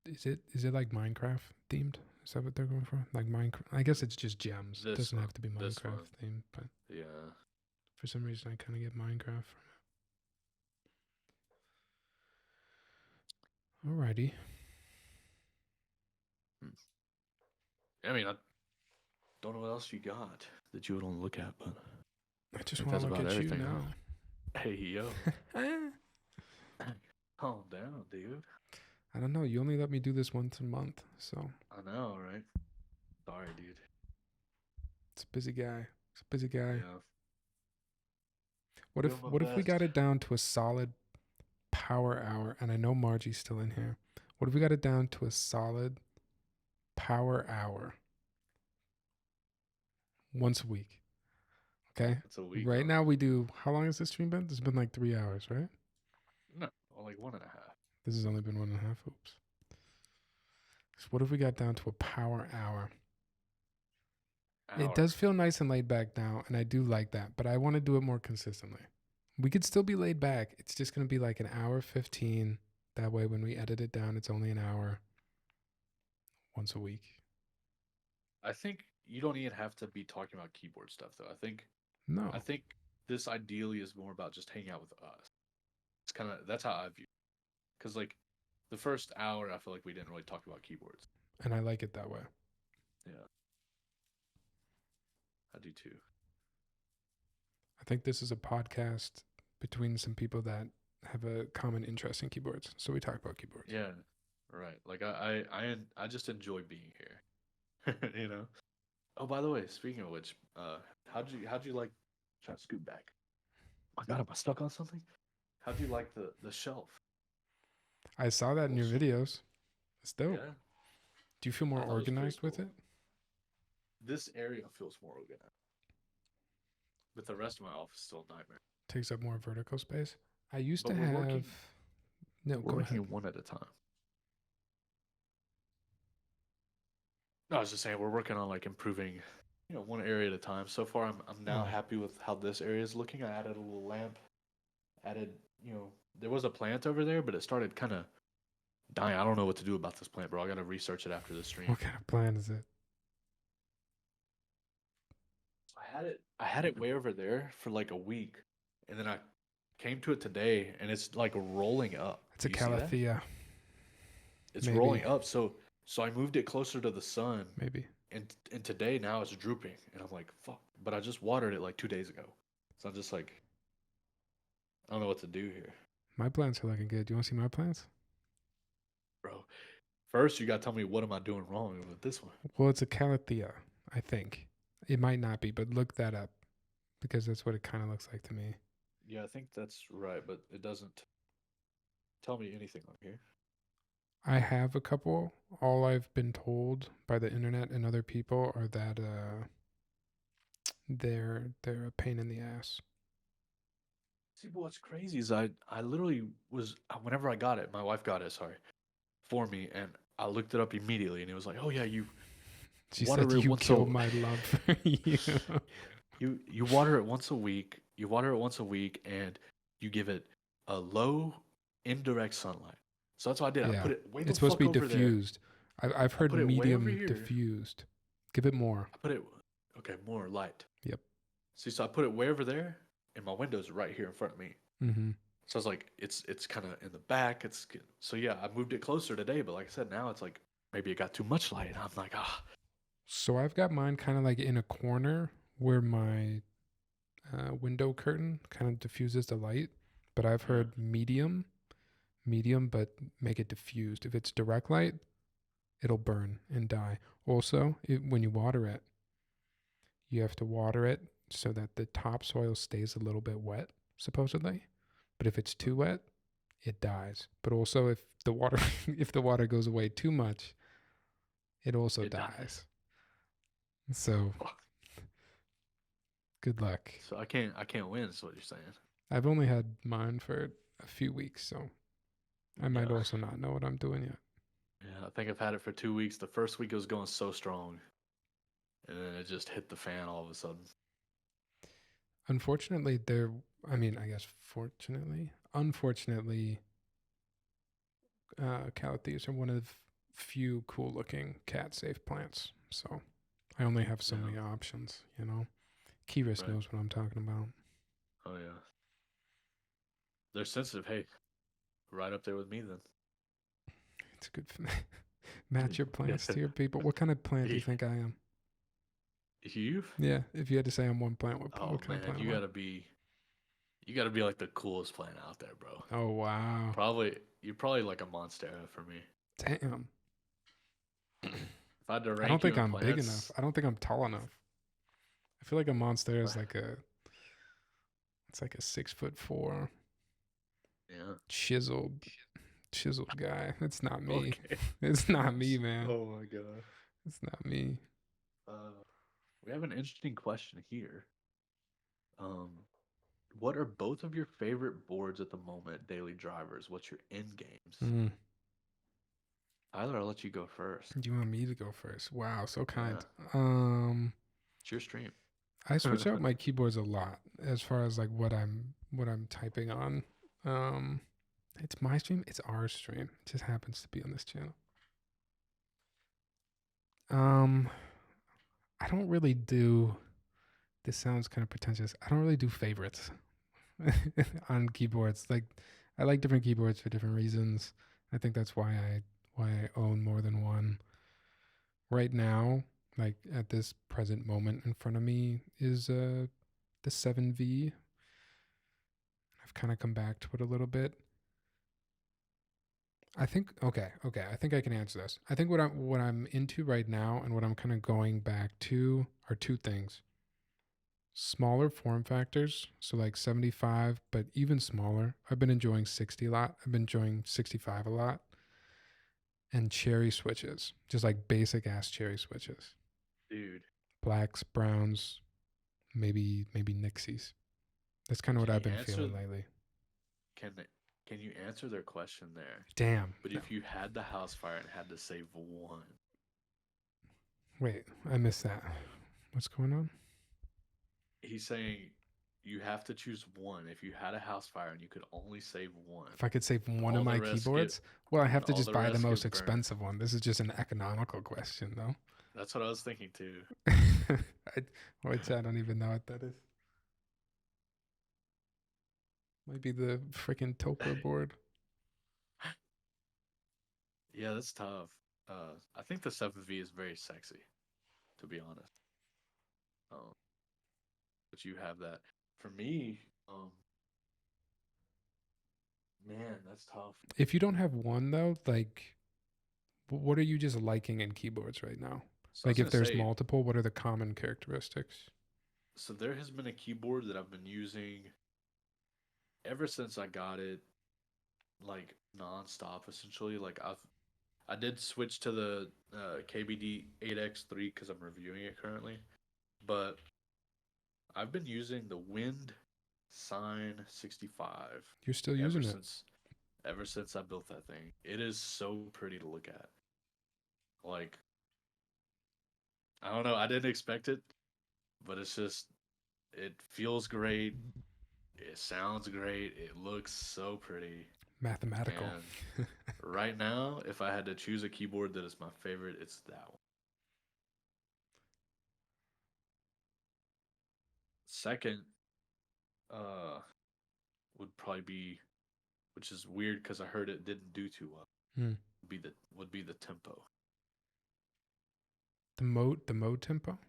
Is it like Minecraft themed? Is that what they're going for? Like Minecraft? I guess it's just gems. It This doesn't one. have to be This Minecraft one. themed, but Yeah. for some reason I kind of get Minecraft from it. Alrighty. Hmm. I mean, I don't know what else you got that you would want to look at, but I I just think want that's to look about at you everything, huh? now. Hey, yo. Calm down, dude. I don't know. You only let me do this once a month, so I know, right? Sorry, dude. it's a busy guy. It's a busy guy. Yeah. Doing my What if we best. got it down to a solid power hour? And I know Margie's still in here. What if we got it down to a solid power hour once a week? Okay. It's a week, Right huh? now we do. How long has this stream been? This has been like 3 hours, right? No, like 1.5 This has only been 1.5. Oops. So what if we got down to a power hour? It hour. does feel nice and laid back now, and I do like that, but I want to do it more consistently. We could still be laid back. It's just going to be like an hour 15. That way, when we edit it down, it's only an hour once a week. I think you don't even have to be talking about keyboard stuff though. No. I think this ideally is more about just hanging out with us. It's kind of that's how I view. Because like the first hour, I feel like we didn't really talk about keyboards. And I like it that way. Yeah, I do too. I think this is a podcast between some people that have a common interest in keyboards. So we talk about keyboards. Yeah, right. Like I just enjoy being here. You know. Oh, by the way, speaking of which, how'd you like? Try to scoot back. Oh my God, am I stuck on something? How'd you like the shelf? I saw that in your videos. It's dope. Yeah, Do you feel more I thought it was pretty organized with cool. it? This area feels more organized, but the rest of my office is still a nightmare. Takes up more vertical space. I used But to have. No, we're go ahead. working one at a time. No, I was just saying we're working on like improving, one area at a time. So far, I'm now Right. happy with how this area is looking. I added a little lamp. Added, there was a plant over there, but it started kind of dying. I don't know what to do about this plant, bro. I gotta research it after the stream. What kind of plan is it? I had it way over there for like a week, and then I came to it today, and it's like rolling up. It's Do a you see that? calathea. It's Maybe. rolling up. So I moved it closer to the sun, Maybe. and today now it's drooping, and I'm like, fuck. But I just watered it like 2 days ago, so I'm just like, I don't know what to do here, My plants are looking good. Do you want to see my plants? bro. First, you gotta tell me what am I doing wrong with this one. Well, it's a calathea, I think. It might not be, but look that up because that's what it kind of looks like to me. Yeah, I think that's right, but it doesn't tell me anything on here. I have a couple. All I've been told by the internet and other people are that they're a pain in the ass. See, but what's crazy is I literally was whenever I got it, my wife got it, sorry, for me, and I looked it up immediately, and it was like, oh yeah, you She said water it you once a killed my love for you. you water it once a week. You water it once a week, and you give it a low indirect sunlight. So that's what I did. I Yeah, put it way the it's supposed to fuck be over there. diffused. I've I heard put it way over medium here. diffused. Give it more. I put it okay, more light. Yep. See, so I put it way over there, and my window's right here in front of me. Mm-hmm. So I was like, it's kind of in the back. It's so yeah. I moved it closer today, but like I said, now it's like maybe it got too much light. I'm like, ah. So I've got mine kind of like in a corner where my window curtain kind of diffuses the light, but I've Yeah. heard medium medium, but make it diffused. If it's direct light, it'll burn and die. Also, when you water it, you have to water it so that the topsoil stays a little bit wet, supposedly. But if it's too wet, it dies. But also, if the water if the water goes away too much, it also It dies. dies. So good luck. So I can't win. Is what you're saying? I've only had mine for a few weeks, so I might Yeah. also not know what I'm doing yet. Yeah. I think I've had it for 2 weeks. The first week it was going so strong, and then it just hit the fan all of a sudden. Unfortunately, I guess fortunately, unfortunately, calatheas are one of few cool looking cat safe plants. So I only have so Yeah. many options, you know. Kiris Right. knows what I'm talking about. Oh yeah. They're sensitive. Hey, right up there with me then. It's good for match your plants to your people. What kind of plant do you think I am? You? Yeah, if you had to say I'm one plant, Oh what kind of man, plant you am gotta be you gotta be like the coolest plant out there, bro. I? Oh wow, You're probably like a monstera for me. damn. If I had to I don't rank you think in I'm big enough. plants, I don't think I'm tall enough. I feel like a monster is it's like a 6'4" yeah. chiseled guy. It's not me. Okay. It's not me, man. Oh my god. It's not me. Uh, we have an interesting question here. Um, what are both of your favorite boards at the moment, daily drivers? What's your end games? Mm. Tyler, I'll let you go first. Do you want me to go first? Wow, so Yeah, kind. Um, it's your stream. I switch out my keyboards a lot as far as like what I'm typing on. Um, it's my stream. It's our stream. It just happens to be on this channel. Um, I don't really do. This sounds kind of pretentious. I don't really do favorites on keyboards. Like, I like different keyboards for different reasons. I think that's why I own more than one. Right now, like at this present moment in front of me is the 7V. I've kind of come back to it a little bit. I think okay. I think I can answer this. I think what I'm into right now and what I'm kind of going back to are two things. Smaller form factors, so like 75, but even smaller. I've been enjoying 60 a lot. I've been enjoying 65 a lot. And cherry switches, just like basic ass cherry switches. Dude, Blacks, browns, maybe Nixies. That's kind of what can I've you been answer feeling lately. can can you answer their question there? Damn. But No. if you had the house fire and had to save one, Wait, I missed that. What's going on? he's saying you have to choose one. If you had a house fire and you could only save one, If I could save one of all the my rest get keyboards, well, I have to all just the buy the rest most get burned. expensive one. This is just an economical question, though. That's what I was thinking too. Which I don't even know what that is. Might be the freaking Topper board. Yeah, that's tough. I think the 7V is very sexy, to be honest. Um, but you have that. For me, man, that's tough. If you don't have one though, like, what are you just liking in keyboards right now? So I Like, was if gonna there's say, multiple, what are the common characteristics? so there has been a keyboard that I've been using ever since I got it, like nonstop. Essentially, I did switch to the KBD 8X3 because I'm reviewing it currently, but I've been using the Wind Sign 65 You're still ever using it. since ever since I built that thing. It is so pretty to look at. Like, I don't know, I didn't expect it, but it feels great. It sounds great. It looks so pretty. Mathematical. And right now, if I had to choose a keyboard that is my favorite, it's that one. Second, uh, would probably be, which is weird because I heard it didn't do too well. Hmm. Would be the tempo. The mode tempo.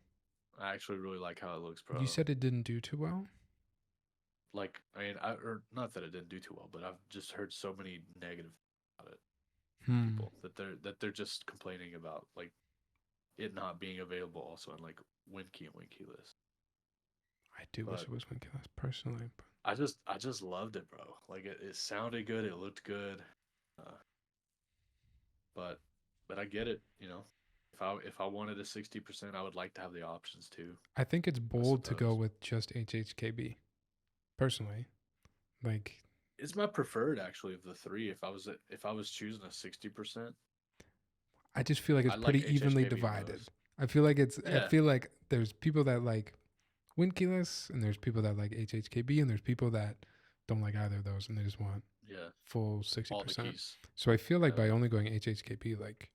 I actually really like how it looks, You bro. said it didn't do too well. like I mean, or not that it didn't do too well, but I've just heard so many negative about it from Hmm. people that they're just complaining about like it not being available also in like Winky and Winky list. I do wish But it was Winkless personally. But I just loved it, bro. Like it sounded good, it looked good, uh, but I get it. If I wanted a 60%, I would like to have the options too. I think it's I bold to go suppose with just HHKB personally. Like, it's my preferred actually of the three. If I was choosing a 60%, I just feel like it's I like pretty evenly HHKB the divided. most. I Yeah, feel like there's people that like Winkeyless and there's people that like HHKB and there's people that don't like either of those and they just want yeah, full all the 60%. keys. So I feel like Yeah, by only going HHKB, like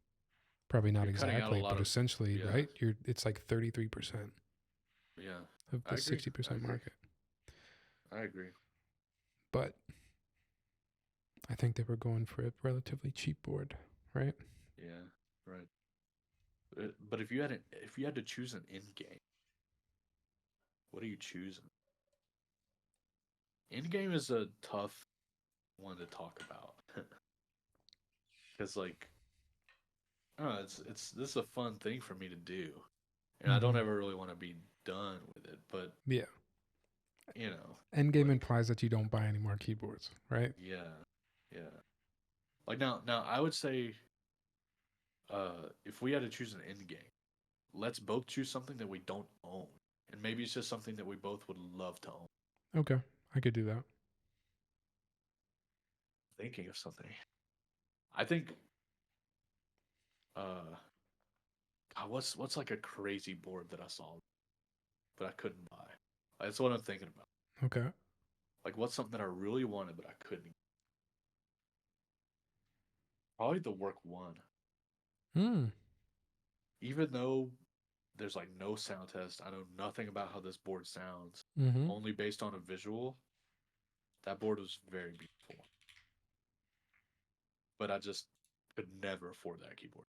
probably not you're cutting out a exactly, lot but of. essentially, Yeah, right? It's like 33% yeah. of I the agree. I 60% agree. market. I agree. But I think they were going for a relatively cheap board, right? Yeah, right. But if you had to choose an in game, what are you choosing? In game is a tough one to talk about because like I don't know, it's this is a fun thing for me to do, and I don't Mm-hmm. ever really want to be done with it. But Yeah. you know, Endgame like implies that you don't buy any more keyboards, right? yeah, yeah. Like now I would say if we had to choose an end game, let's both choose something that we don't own, and maybe it's just something that we both would love to own. Okay. I could do that. Thinking of something, I think uh God, what's like a crazy board that I saw but I couldn't buy. That's what I'm thinking about. Okay. Like what's something that I really wanted but I couldn't. Probably the work one. Hmm. Even though there's like no sound test, I know nothing about how this board sounds. Mm-hmm. Only based on a visual, that board was very beautiful. But I just could never afford that keyboard.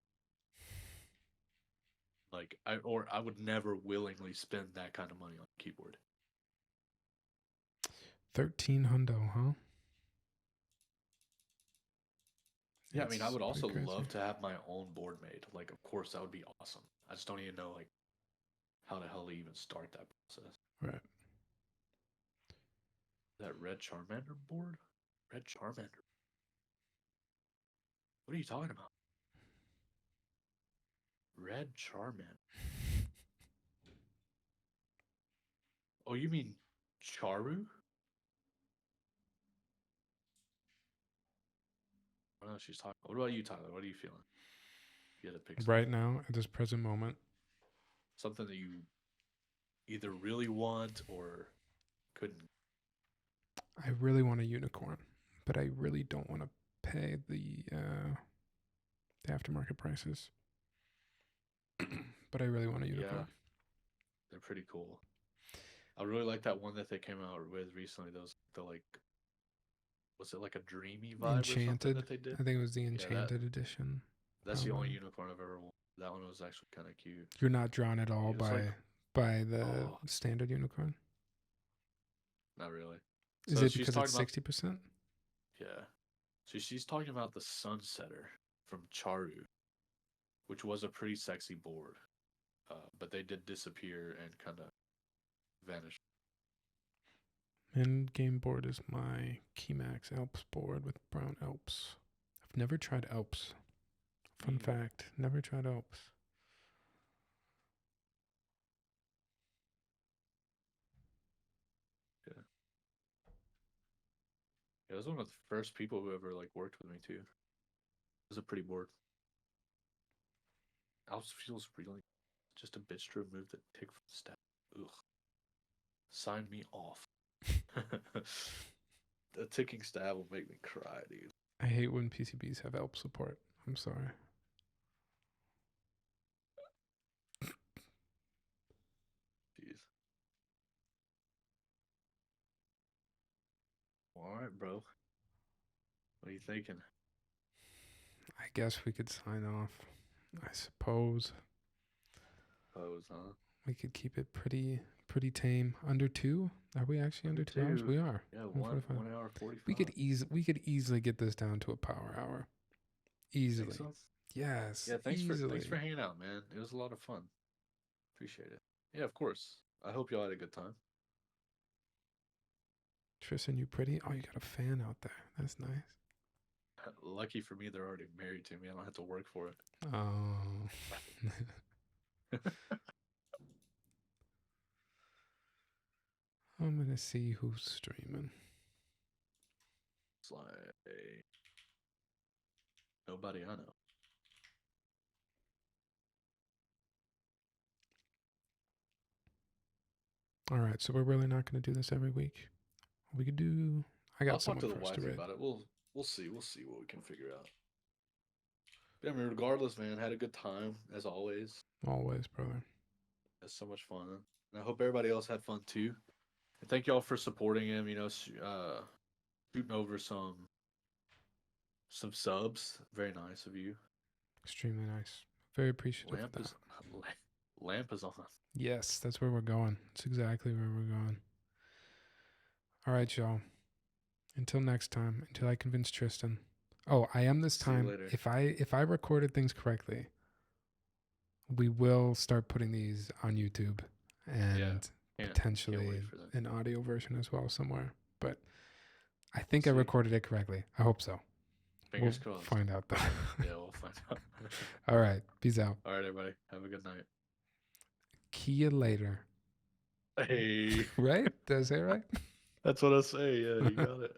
Like I would never willingly spend that kind of money on a keyboard. 13 hundo, huh? Yeah, I mean, I It's would pretty also crazy. love to have my own board made. Like, of course, that would be awesome. I just don't even know like how the hell to even start that process. Right. That red Charmander board? Red Charmander. What are you talking about? Red Charmander. Oh, you mean Charu? I don't know what she's talking about. What about you, Tyler? What are you feeling? If you had to pick Right something. now, at this present moment, Something that you either really want or couldn't. I really want a unicorn, but I really don't want to pay the aftermarket prices. But I really want a Yeah, unicorn. they're pretty cool. I really like that one that they came out with recently. Those the like was it like a dreamy vibe or something Enchanted. that they did? I think it was the Yeah, that Enchanted edition. that's That the only one. unicorn I've ever worn. That one was actually kind of cute. You're not drawn at all It was like, by the oh, standard unicorn. not really. Is So it she's because it's talking about 60%? yeah. So she's talking about the Sunsetter from Charu, which was a pretty sexy board, but they did disappear and kind of vanish. And game board is my Keymax Alps board with brown Alps. I've never tried Alps. Fun Me, fact, never tried Alps. yeah, yeah. I was one of the first people who ever like worked with me too. It was a pretty board. Alps feels really just a bitch to remove the tick from the stat. Ugh, sign me off. The ticking stab will make me cry, dude. I hate when PCBs have Alps support. I'm sorry. Jeez. Well, all right, bro. What are you thinking? I guess we could sign off. I suppose Pose, huh? we could keep it pretty pretty tame. Under 2? Are we actually under 2 hours? 2. We are. Yeah, 1:45. 1 hour 45. We could easily get this down to a power hour. Easily. Think so? Yes. Yeah, thanks easily. for hanging out, man. It was a lot of fun. Appreciate it. Yeah, of course. I hope y'all had a good time. Tristan, you pretty? Oh, you got a fan out there. That's nice. Lucky for me, they're already married to me. I don't have to work for it. Oh. I'm gonna see who's streaming. It's like nobody I know. All right, so we're really not gonna do this every week. We could do. I'll talk to the wifey about it. We'll see. We'll see what we can figure out. But, I mean, regardless, man, had a good time as always. Always, brother. It's so much fun, and I hope everybody else had fun too. And thank y'all for supporting him. You know, shooting over some subs. Very nice of you. Extremely nice. Very appreciative of that. Lamp is on. Yes, that's where we're going. That's exactly where we're going. All right, y'all. Until next time. Until I convince Tristan. Oh, I am this time. If I recorded things correctly, we will start putting these on YouTube and potentially an audio version as well somewhere. But I think I recorded it correctly. I hope so. Fingers crossed. Find out though. Yeah, we'll find out. All right. Peace out. All right, everybody. Have a good night. See you later. Hey. Right? Did I say it right? That's what I say. Yeah, you got it.